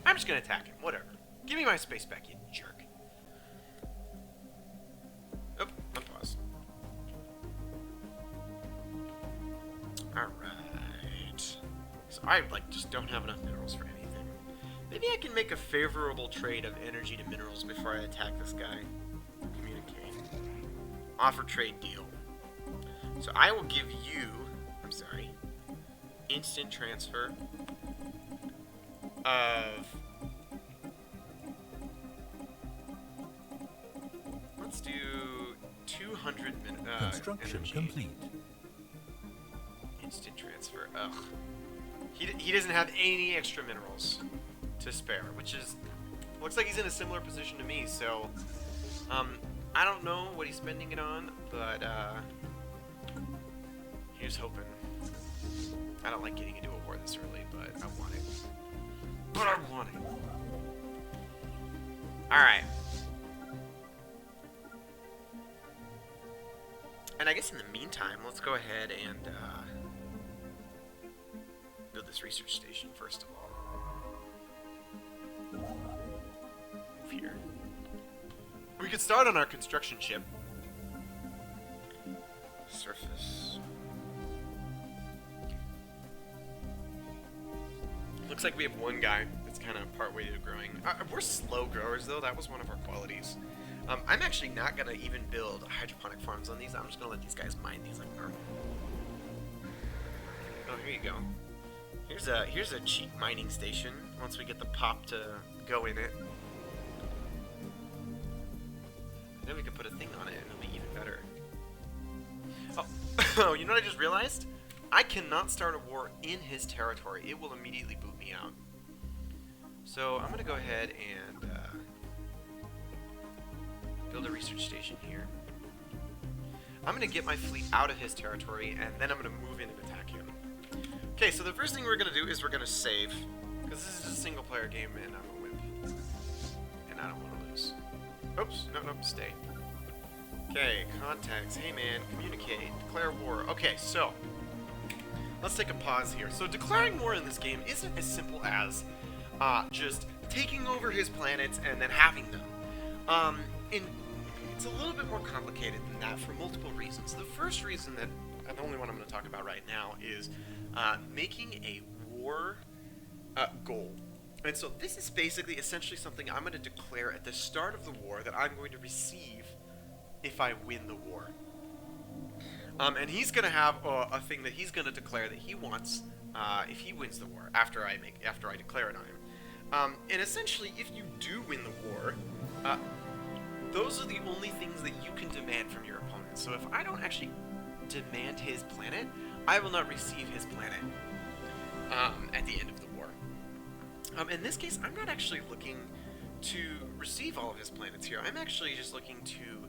I'm just gonna attack him, whatever. Give me my space back, you jerk. Oh, unpause. Alright. So I, like, just don't have enough minerals for anything. Maybe I can make a favorable trade of energy to minerals before I attack this guy. Communicate. Offer trade deal. So I will give you... I'm sorry. Instant transfer of... Let's do 200 Construction energy. complete. Instant transfer. Ugh. He doesn't have any extra minerals to spare, which is... Looks like he's in a similar position to me, so... I don't know what he's spending it on, but, here's hoping. I don't like getting into a war this early, but I want it. But I want it. Alright. And I guess in the meantime, let's go ahead and build this research station first of all. Move here. We could start on our construction ship. Surface. Looks like we have one guy that's kind of partway to growing. We're slow growers, though. That was one of our qualities. I'm actually not going to even build hydroponic farms on these. I'm just going to let these guys mine these like normal. Oh, here you go. Here's a cheap mining station once we get the pop to go in it. Then we can put a thing on it and it'll be even better. Oh, you know what I just realized? I cannot start a war in his territory. It will immediately boot me out. So I'm going to go ahead and build a research station here. I'm going to get my fleet out of his territory, and then I'm going to move in and attack him. Okay, so the first thing we're going to do is we're going to save. Because this is a single-player game, and I'm a wimp. And I don't want to lose. Oops, no, stay. Okay, contacts. Hey, man, communicate. Declare war. Okay, so... let's take a pause here. So declaring war in this game isn't as simple as just taking over his planets and then having them. It's a little bit more complicated than that for multiple reasons. The first reason that, and the only one I'm going to talk about right now, is making a war goal. And so this is basically essentially something I'm going to declare at the start of the war that I'm going to receive if I win the war. And he's going to have a thing that he's going to declare that he wants if he wins the war after I declare it on him. And essentially, if you do win the war, those are the only things that you can demand from your opponent. So if I don't actually demand his planet, I will not receive his planet at the end of the war. In this case, I'm not actually looking to receive all of his planets here. I'm actually just looking to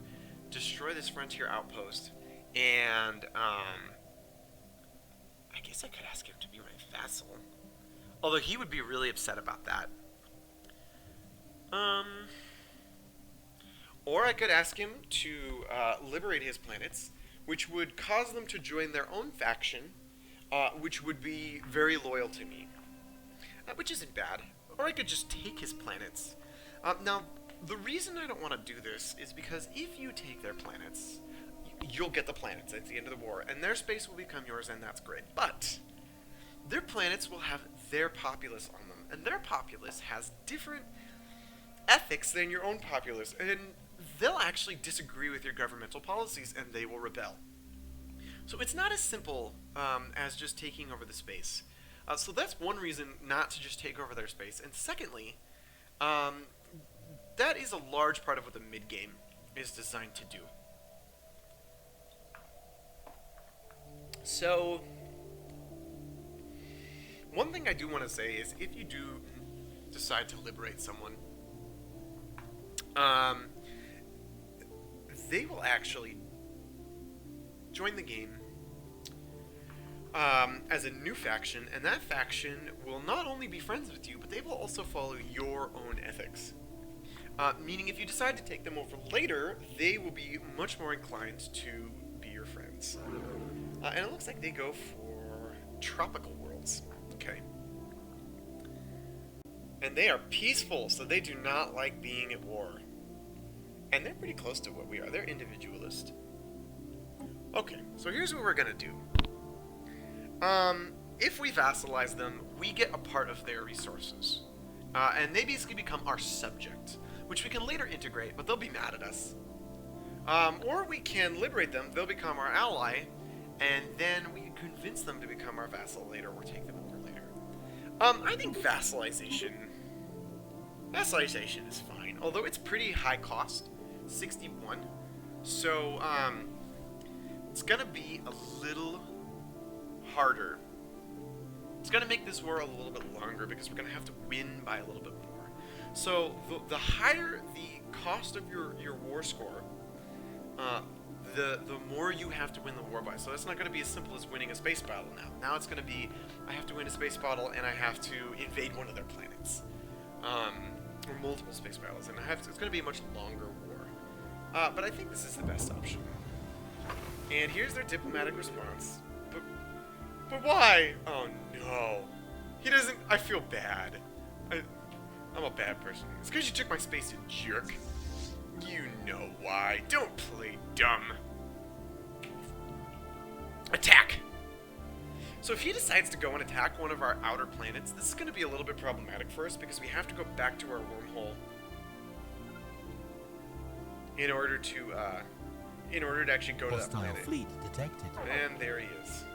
destroy this frontier outpost. And, I guess I could ask him to be my vassal. Although he would be really upset about that. Or I could ask him to liberate his planets, which would cause them to join their own faction, which would be very loyal to me. Which isn't bad. Or I could just take his planets. Now, the reason I don't want to do this is because if you take their planets... you'll get the planets at the end of the war, and their space will become yours, and that's great. But their planets will have their populace on them, and their populace has different ethics than your own populace, and they'll actually disagree with your governmental policies, and they will rebel. So it's not as simple as just taking over the space. So that's one reason not to just take over their space. And secondly, that is a large part of what the mid-game is designed to do. So, one thing I do want to say is if you do decide to liberate someone, they will actually join the game as a new faction, and that faction will not only be friends with you, but they will also follow your own ethics. Meaning if you decide to take them over later, they will be much more inclined to be your friends. And it looks like they go for tropical worlds. Okay. And they are peaceful, so they do not like being at war. And they're pretty close to what we are. They're individualist. Okay, so here's what we're gonna do. If we vassalize them, we get a part of their resources. And they basically become our subject, which we can later integrate, but they'll be mad at us. Or we can liberate them, they'll become our ally, and then we can convince them to become our vassal later, or take them over later. I think vassalization is fine, although it's pretty high cost, 61. So, it's gonna be a little harder. It's gonna make this war a little bit longer because we're gonna have to win by a little bit more. So, the higher the cost of your war score, the more you have to win the war by. So it's not going to be as simple as winning a space battle now. Now it's going to be, I have to win a space battle and I have to invade one of their planets. Or multiple space battles, and it's going to be a much longer war. But I think this is the best option. And here's their diplomatic response. But why? Oh no. He doesn't, I feel bad. I'm a bad person. It's because you took my space, you jerk. You know why. Don't play dumb. Attack! So if he decides to go and attack one of our outer planets, this is going to be a little bit problematic for us because we have to go back to our wormhole in order to actually go to that planet. Fleet detected. And there he is.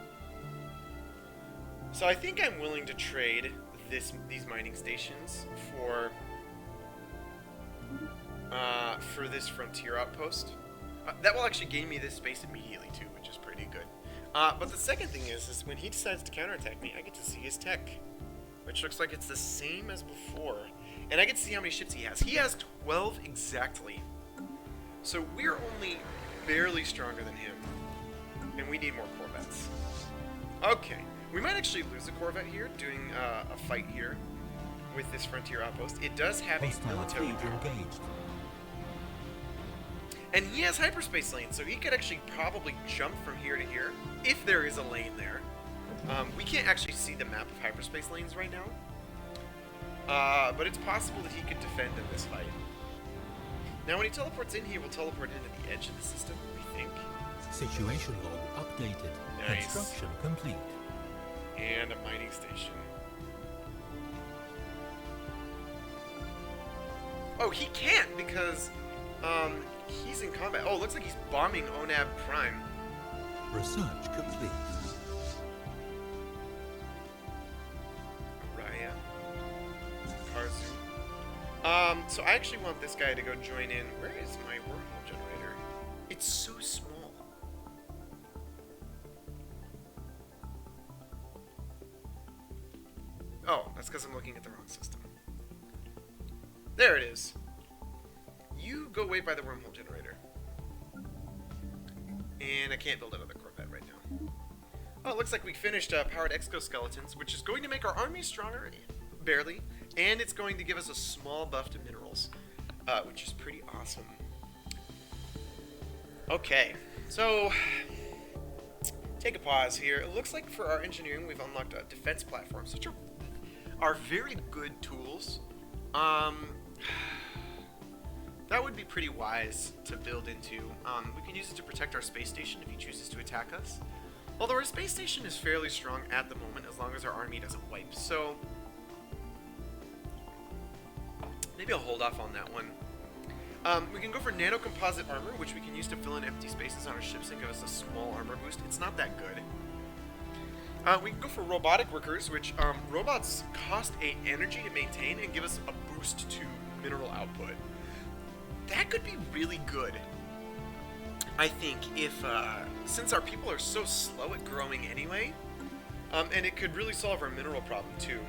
So I think I'm willing to trade these mining stations for this frontier outpost. That will actually gain me this space immediately too, which is pretty good. But the second thing is when he decides to counterattack me, I get to see his tech, which looks like it's the same as before, and I get to see how many ships he has. He has 12 exactly, so we're only barely stronger than him, and we need more corvettes. Okay, we might actually lose a corvette here doing a fight here with this frontier outpost. It does have a military engaged. And he has hyperspace lanes, so he could actually probably jump from here to here, if there is a lane there. We can't actually see the map of hyperspace lanes right now. But it's possible that he could defend in this fight. Now when he teleports in, he will teleport into the edge of the system, we think. Situation log updated. Nice. Construction complete. And a mining station. Oh, he can't because he's in combat. Oh, it looks like he's bombing Onab Prime. Research complete. Raya. Karzu. So I actually want this guy to go join in. Where is my wormhole generator? It's so small. Oh, that's because I'm looking at the wrong system. There it is. You go wait by the wormhole generator. And I can't build another Corvette right now. Oh, it looks like we finished powered exoskeletons, which is going to make our army stronger, barely, and it's going to give us a small buff to minerals, which is pretty awesome. Okay, so take a pause here. It looks like for our engineering, we've unlocked defense platforms, which are very good tools. That would be pretty wise to build into. We can use it to protect our space station if he chooses to attack us. Although our space station is fairly strong at the moment, as long as our army doesn't wipe. So maybe I'll hold off on that one. We can go for nanocomposite armor, which we can use to fill in empty spaces on our ships and give us a small armor boost. It's not that good. We can go for robotic workers, which robots cost energy to maintain and give us a boost to mineral output. That could be really good, I think, if since our people are so slow at growing anyway, and it could really solve our mineral problem too.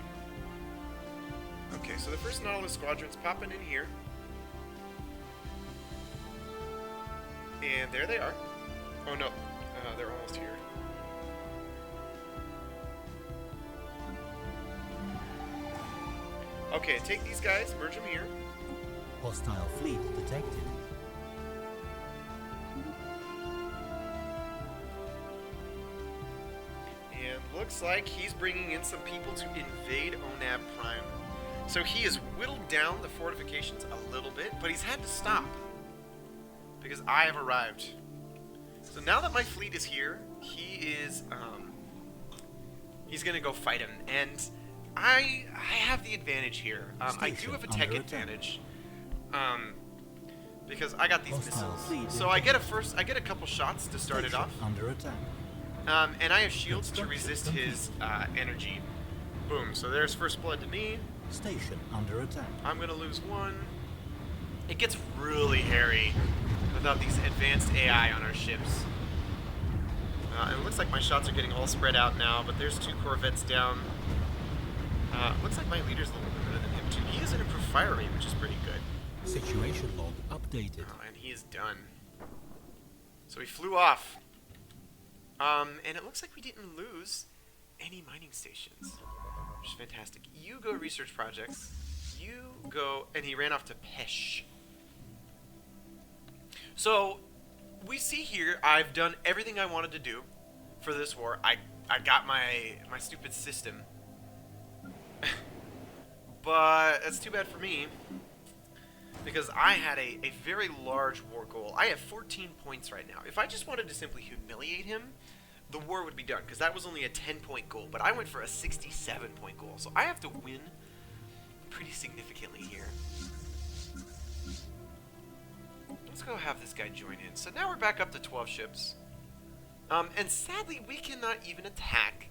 Okay, so the first Nautilus squadron's popping in here. And there they are. Oh no, they're almost here. Okay, take these guys, merge them here. Hostile fleet detected. And looks like he's bringing in some people to invade Onab Prime. So he has whittled down the fortifications a little bit, but he's had to stop because I have arrived. So now that my fleet is here, he's gonna go fight him, and I have the advantage here. I do have a tech advantage, because I got these missiles. So I get a couple shots to start it off. Under attack. And I have shields to resist his energy. Boom. So there's first blood to me. Station under attack. I'm gonna lose one. It gets really hairy without these advanced AI on our ships. And it looks like my shots are getting all spread out now, but there's 2 corvettes down. Looks like my leader's a little bit better than him too. He has an improved fire rate, which is pretty good. Situation log updated. And he is done. So he flew off. And it looks like we didn't lose any mining stations, which is fantastic. You go research projects. You go, and he ran off to Pesh. So we see here I've done everything I wanted to do for this war. I got my stupid system. But that's too bad for me, because I had a very large war goal. I have 14 points right now. If I just wanted to simply humiliate him, the war would be done, because that was only a 10-point goal. But I went for a 67-point goal, so I have to win pretty significantly here. Let's go have this guy join in. So now we're back up to 12 ships. And sadly, we cannot even attack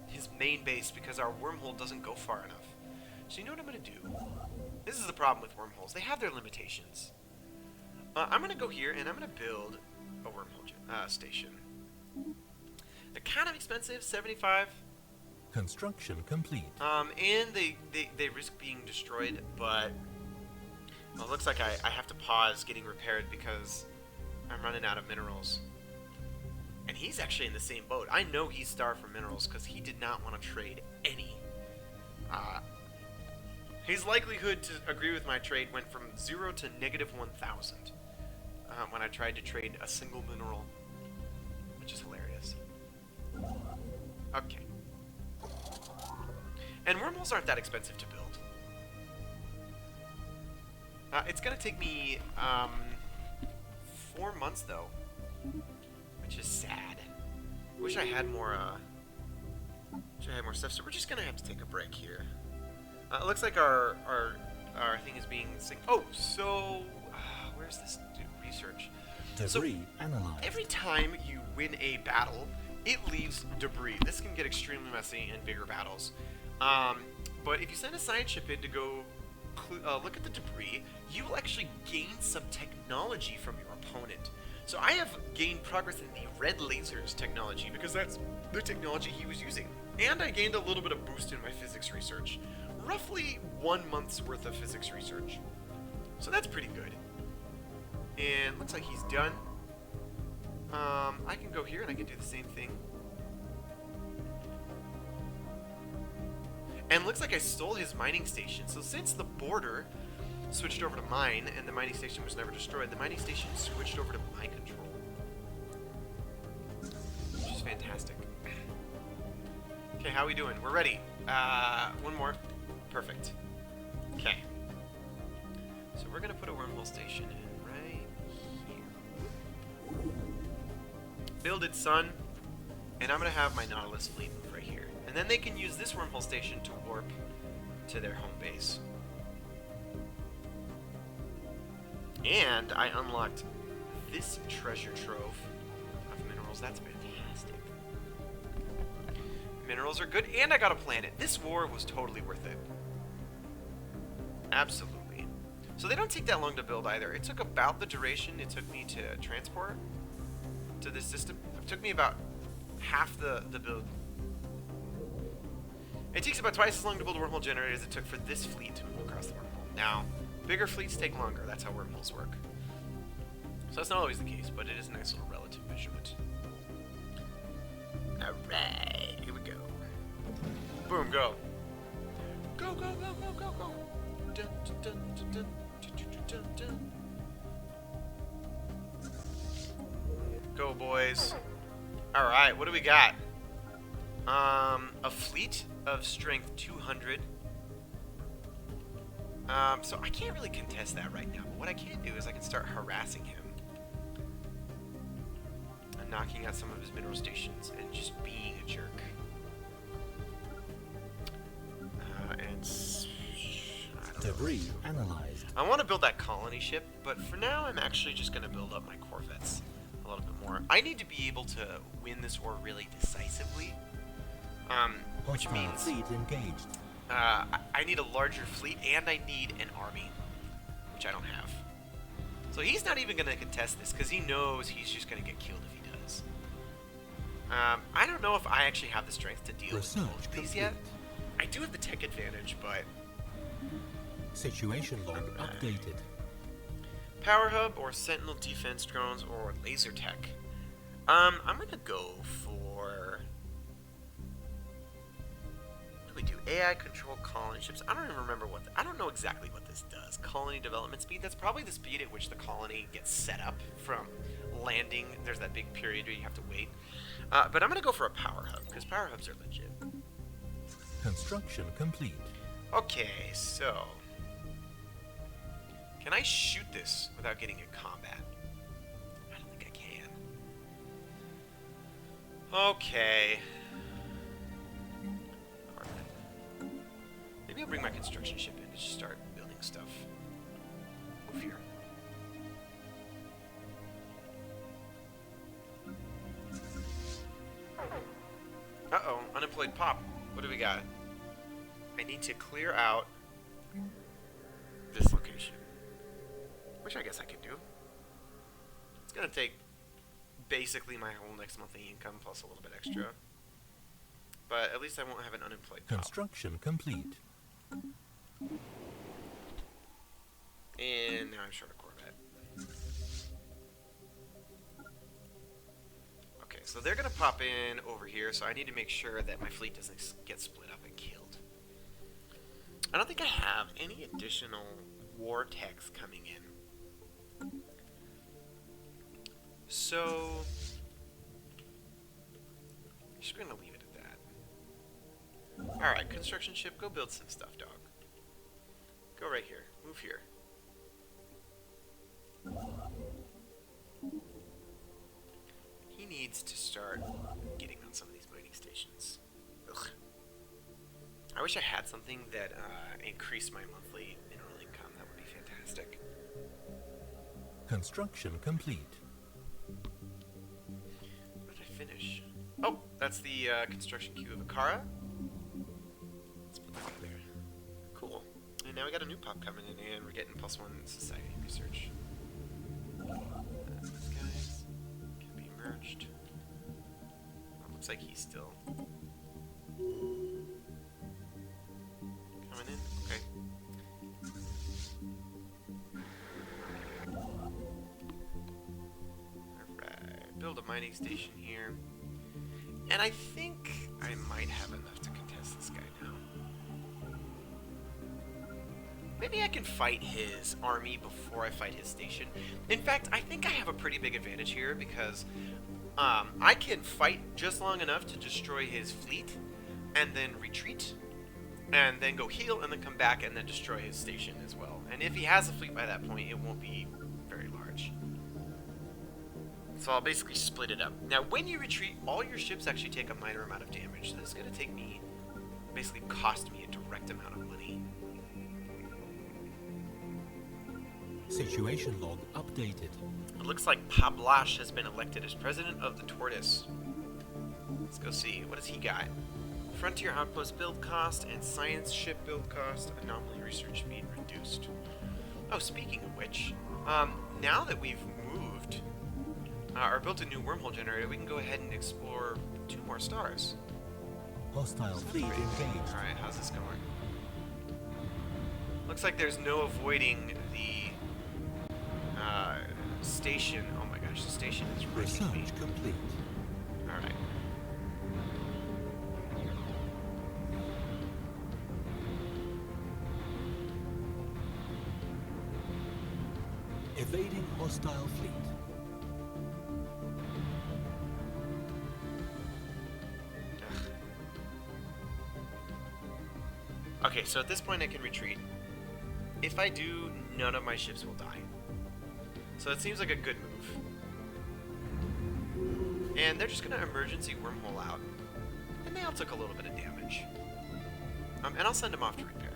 his main base because our wormhole doesn't go far enough. So you know what I'm going to do? This is the problem with wormholes. They have their limitations. I'm going to go here, and I'm going to build a wormhole station. They're kind of expensive, 75. Construction complete. And they risk being destroyed, but well, it looks like I have to pause getting repaired because I'm running out of minerals. And he's actually in the same boat. I know he's starved for minerals because he did not want to trade any. His likelihood to agree with my trade went from 0 to -1,000 when I tried to trade a single mineral, which is hilarious. Okay. And wormholes aren't that expensive to build. It's going to take me 4 months, though, which is sad. Wish I had more stuff, so we're just going to have to take a break here. It looks like our thing is being synced. Oh, so where's this research? Debris analyzed. Every time you win a battle, it leaves debris. This can get extremely messy in bigger battles. But if you send a science ship in to go look at the debris, you will actually gain some technology from your opponent. So I have gained progress in the red lasers technology because that's the technology he was using. And I gained a little bit of boost in my physics research. Roughly 1 month's worth of physics research. So that's pretty good. And looks like he's done. I can go here and I can do the same thing. And looks like I stole his mining station. So since the border switched over to mine and the mining station was never destroyed, the mining station switched over to my control. Which is fantastic. Okay, how are we doing? We're ready. One more. Perfect. Okay. So we're going to put a wormhole station in right here. Build it, son. And I'm going to have my Nautilus fleet move right here. And then they can use this wormhole station to warp to their home base. And I unlocked this treasure trove of minerals. That's fantastic. Minerals are good, and I got a planet. This war was totally worth it. Absolutely. So they don't take that long to build either. It took about the duration it took me to transport to this system. It took me about half the build. It takes about twice as long to build a wormhole generator as it took for this fleet to move across the wormhole. Now, bigger fleets take longer. That's how wormholes work. So that's not always the case, but it is a nice little relative measurement. Alright, here we go. Boom, go. Go, go, go, go, go, go. Dun, dun, dun, dun, dun, dun, dun, dun. Go, boys. Alright, what do we got? A fleet of strength 200. So I can't really contest that right now, but what I can do is I can start harassing him. And knocking out some of his mineral stations and just being a jerk. Debris analyzed. I want to build that colony ship, but for now I'm actually just going to build up my corvettes a little bit more. I need to be able to win this war really decisively, which Hostile means fleet engaged. I need a larger fleet and I need an army, which I don't have. So he's not even going to contest this because he knows he's just going to get killed if he does. I don't know if I actually have the strength to deal with both of these yet. I do have the tech advantage, but... Situation log updated. Power hub or sentinel defense drones or laser tech. I'm gonna go for... What do we do? AI control colony ships. I don't even remember what... I don't know exactly what this does. Colony development speed. That's probably the speed at which the colony gets set up from landing. There's that big period where you have to wait. But I'm gonna go for a power hub because power hubs are legit. Construction complete. Okay, so... Can I shoot this without getting in combat? I don't think I can. Okay. Alright. Maybe I'll bring my construction ship in and just start building stuff. Move here. Uh-oh, unemployed pop. What do we got? I need to clear out this location. Which I guess I can do. It's gonna take basically my whole next monthly income plus a little bit extra. But at least I won't have an unemployed pop. Construction complete. And now I'm short a Corvette. Okay, so they're gonna pop in over here, so I need to make sure that my fleet doesn't get split up and killed. I don't think I have any additional war techs coming in. So, I'm just gonna leave it at that. Alright, construction ship, go build some stuff, dog. Go right here. Move here. He needs to start getting on some of these mining stations. Ugh. I wish I had something that increased my monthly mineral income. That would be fantastic. Construction complete. What did I finish? Oh, that's the construction queue of Akara. Let's put that right there. Cool. And now we got a new pop coming in, and we're getting +1 society research. These guys can be merged. Oh, looks like he's still coming in. Okay. Alright, build a mining station here. And I think I might have enough to contest this guy now. Maybe I can fight his army before I fight his station. In fact, I think I have a pretty big advantage here because I can fight just long enough to destroy his fleet and then retreat and then go heal and then come back and then destroy his station as well. And if he has a fleet by that point, it won't be very large. So I'll basically split it up. Now, when you retreat, all your ships actually take a minor amount of damage. So this is going to take me, basically cost me a direct amount of money. Situation log updated. It looks like Pablash has been elected as president of the Tortoise. Let's go see. What does he got? Frontier outpost build cost and science ship build cost. Anomaly research speed reduced. Oh, speaking of which, now that we've moved or built a new wormhole generator, we can go ahead and explore 2 more stars. Hostile fleet engaged. Alright, how's this going? Looks like there's no avoiding the station. Oh my gosh, the station is Research me. complete. Alright. Evading hostile fleet. Okay, so at this point I can retreat. If I do, none of my ships will die. So it seems like a good move. And they're just gonna emergency wormhole out. And they all took a little bit of damage. And I'll send them off to repair.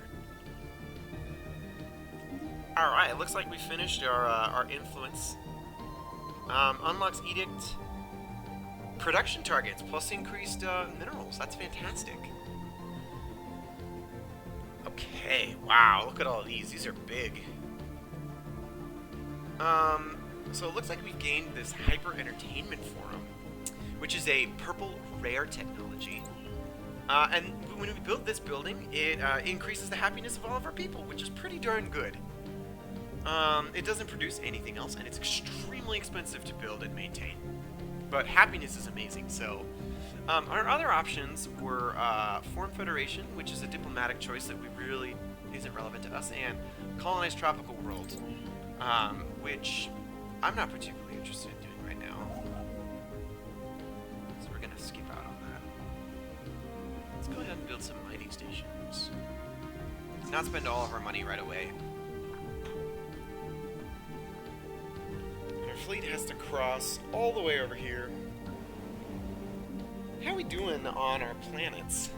Alright, looks like we finished our influence. Unlocks edict. Production targets plus increased minerals. That's fantastic. Okay, wow, look at all these. These are big. So it looks like we've gained this Hyper Entertainment Forum, which is a purple rare technology. And when we build this building, it increases the happiness of all of our people, which is pretty darn good. It doesn't produce anything else, and it's extremely expensive to build and maintain. But happiness is amazing, so... our other options were Foreign Federation, which is a diplomatic choice that we really isn't relevant to us, and Colonize Tropical World, which I'm not particularly interested in doing right now. So we're going to skip out on that. Let's go ahead and build some mining stations. Not spend all of our money right away. Our fleet has to cross all the way over here. How are we doing on our planets?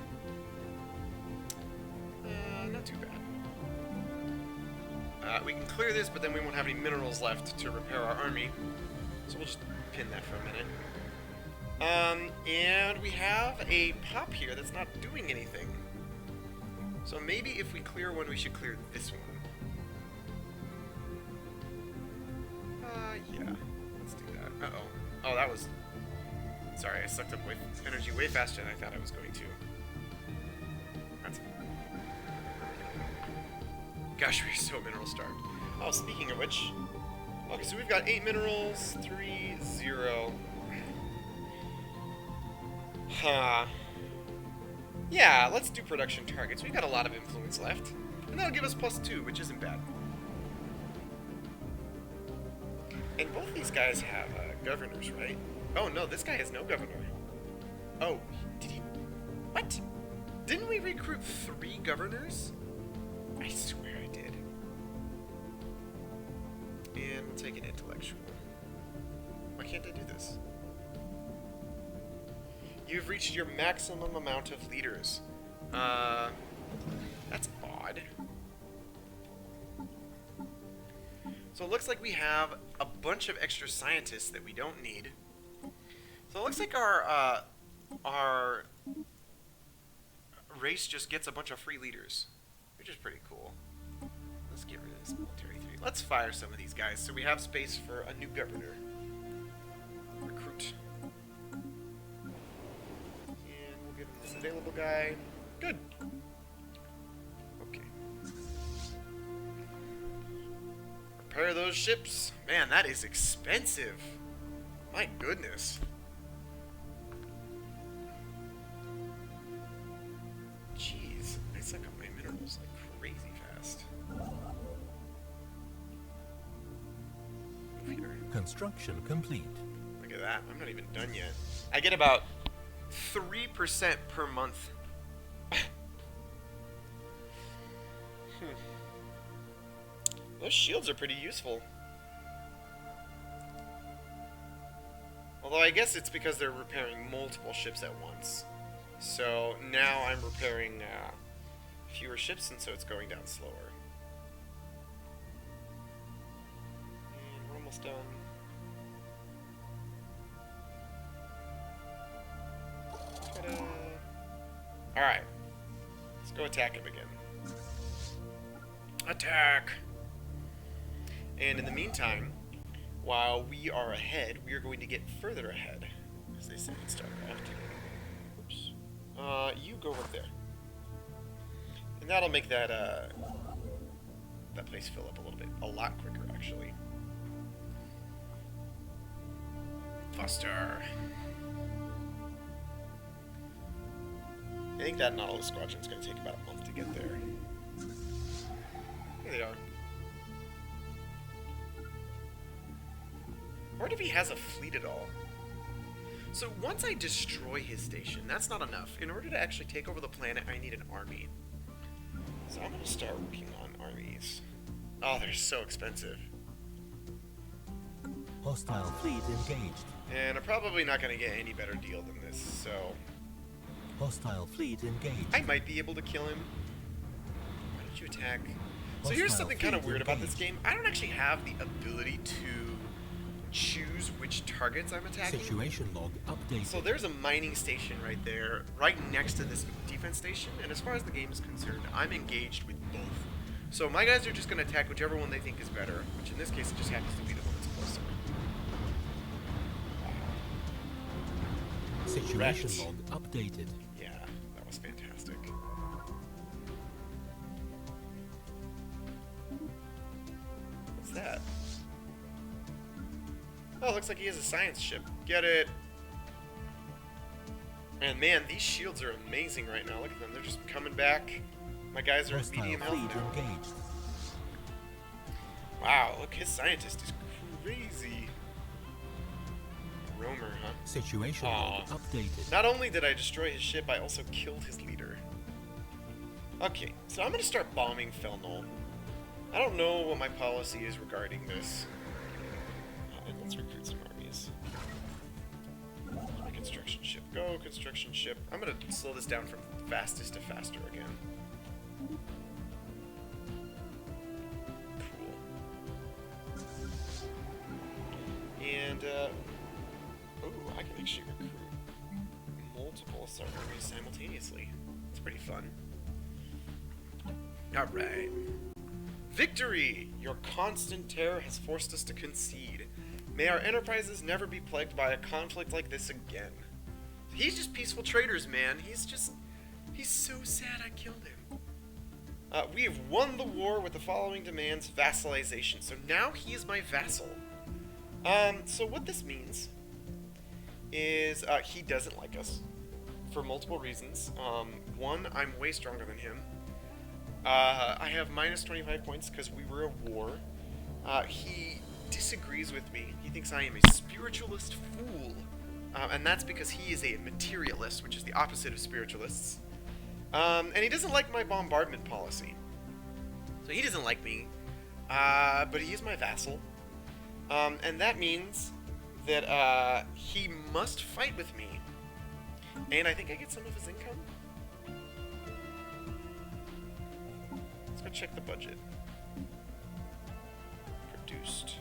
Not too bad. We can clear this, but then we won't have any minerals left to repair our army. So we'll just pin that for a minute. And we have a pop here that's not doing anything. So maybe if we clear one, we should clear this one. Yeah. Let's do that. Uh-oh. Oh, that was... Sorry, I sucked up energy way faster than I thought I was going to. That's... Gosh, we're so mineral starved. Oh, speaking of which... Okay, so we've got 8 minerals, 3, 0. Huh. Yeah, let's do production targets. We've got a lot of influence left. And that'll give us +2, which isn't bad. And both these guys have governors, right? Oh no, this guy has no governor. Oh, did he... What? Didn't we recruit 3 governors? I swear I did. And we'll take an intellectual. Why can't I do this? You've reached your maximum amount of leaders. That's odd. So it looks like we have a bunch of extra scientists that we don't need. So it looks like our race just gets a bunch of free leaders, which is pretty cool. Let's get rid of this military 3. Let's fire some of these guys so we have space for a new governor. Recruit. And we'll give him this available guy. Good. Okay. Repair those ships. Man, that is expensive. My goodness. Jeez, I suck up my minerals like crazy fast. Move here. Construction complete. Look at that. I'm not even done yet. I get about 3% per month. Those shields are pretty useful. Although I guess it's because they're repairing multiple ships at once. So now I'm repairing fewer ships, and so it's going down slower. And we're almost done. Ta-da! Alright. Let's go attack him again. Attack! And in the meantime, while we are ahead, we are going to get further ahead, as they say in StarCraft. Oops. You go over there. And that'll make that, that place fill up a little bit. A lot quicker, actually. Faster. I think that Nautilus Squadron's going to take about a month to get there. Here they are. Or if he has a fleet at all. So once I destroy his station, that's not enough. In order to actually take over the planet, I need an army. So I'm going to start working on armies. Oh, they're so expensive. Hostile fleet engaged. And I'm probably not going to get any better deal than this, so... Hostile fleet engaged. I might be able to kill him. Why don't you attack? So here's something kind of weird about this game. I don't actually have the ability to choose which targets I'm attacking. Situation log updated. So there's a mining station right there, right next to this defense station, and as far as the game is concerned, I'm engaged with both. So my guys are just going to attack whichever one they think is better, which in this case it just happens to be the one that's closer. Situation Correct. log updated. Yeah, that was fantastic. What's that? Oh, looks like he has a science ship. Get it. And man, these shields are amazing right now. Look at them. They're just coming back. My guys are at Hostile medium health fleet now. engaged. Wow, look, his scientist is crazy. Romer, huh? Situation log updated. Not only did I destroy his ship, I also killed his leader. Okay, so I'm going to start bombing Felnol. I don't know what my policy is regarding this. And let's recruit some armies. My construction ship. Go, construction ship. I'm going to slow this down from fastest to faster again. Cool. And, ooh, I can actually recruit multiple Assault armies simultaneously. It's pretty fun. Alright. Victory! Your constant terror has forced us to concede. May our enterprises never be plagued by a conflict like this again. He's just peaceful traders, man. He's so sad I killed him. We have won the war with the following demands: vassalization. So now he is my vassal. So what this means is he doesn't like us for multiple reasons. One, I'm way stronger than him. I have minus 25 points because we were at war. He disagrees with me. He thinks I am a spiritualist fool. And that's because he is a materialist, which is the opposite of spiritualists. And he doesn't like my bombardment policy. So he doesn't like me. But he is my vassal. And that means that he must fight with me. And I think I get some of his income. Let's go check the budget. Produced.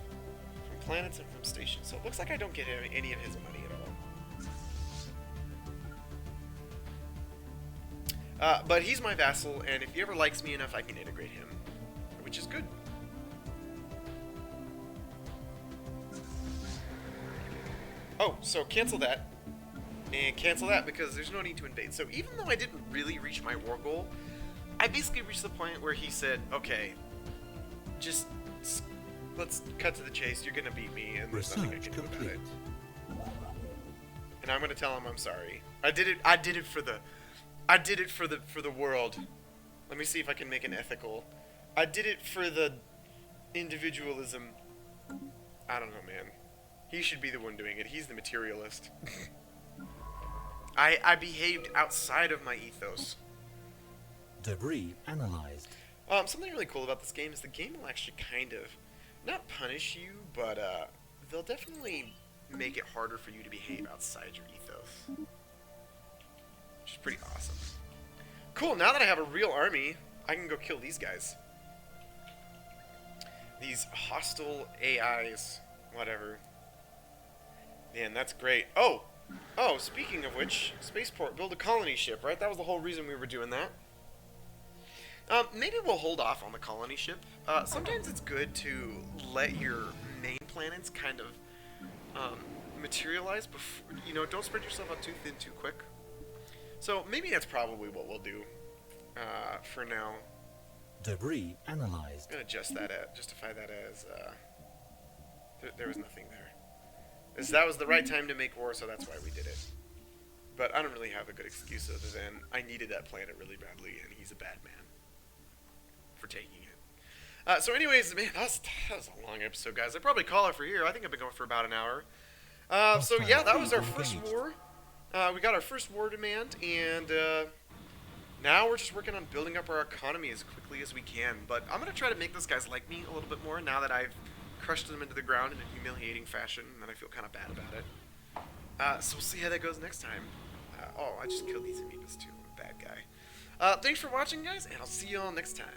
From planets and from stations. So it looks like I don't get any of his money at all. But he's my vassal, and if he ever likes me enough, I can integrate him. Which is good. Oh, so cancel that. And cancel that because there's no need to invade. So even though I didn't really reach my war goal, I basically reached the point where he said, okay, just let's cut to the chase. You're going to beat me, and there's nothing I can do about it. And I'm going to tell him I'm sorry. I did it for the world. Let me see if I can make an ethical. I did it for the individualism. I don't know, man. He should be the one doing it. He's the materialist. I behaved outside of my ethos. Debris analyzed. Something really cool about this game is the game will actually kind of, not punish you, but they'll definitely make it harder for you to behave outside your ethos. Which is pretty awesome. Cool, now that I have a real army, I can go kill these guys. These hostile AIs, whatever. Man, that's great. Oh, speaking of which, Spaceport, build a colony ship, right? That was the whole reason we were doing that. Maybe we'll hold off on the colony ship. Sometimes it's good to let your main planets kind of materialize before, don't spread yourself out too thin too quick. So maybe that's probably what we'll do for now. Debris analyzed. I'm gonna justify that as there was nothing there. That was the right time to make war, so that's why we did it. But I don't really have a good excuse other than I needed that planet really badly, and he's a bad man for taking it. So anyways, man, that was a long episode, guys. I'd probably call it for here. I think I've been going for about an hour. So yeah, that was our first war. We got our first war demand, and Now we're just working on building up our economy as quickly as we can. But I'm going to try to make those guys like me a little bit more now that I've crushed them into the ground in a humiliating fashion, and then I feel kind of bad about it. So we'll see how that goes next time. Oh, I just killed these amoebas too. I'm a bad guy. Thanks for watching, guys, and I'll see you all next time.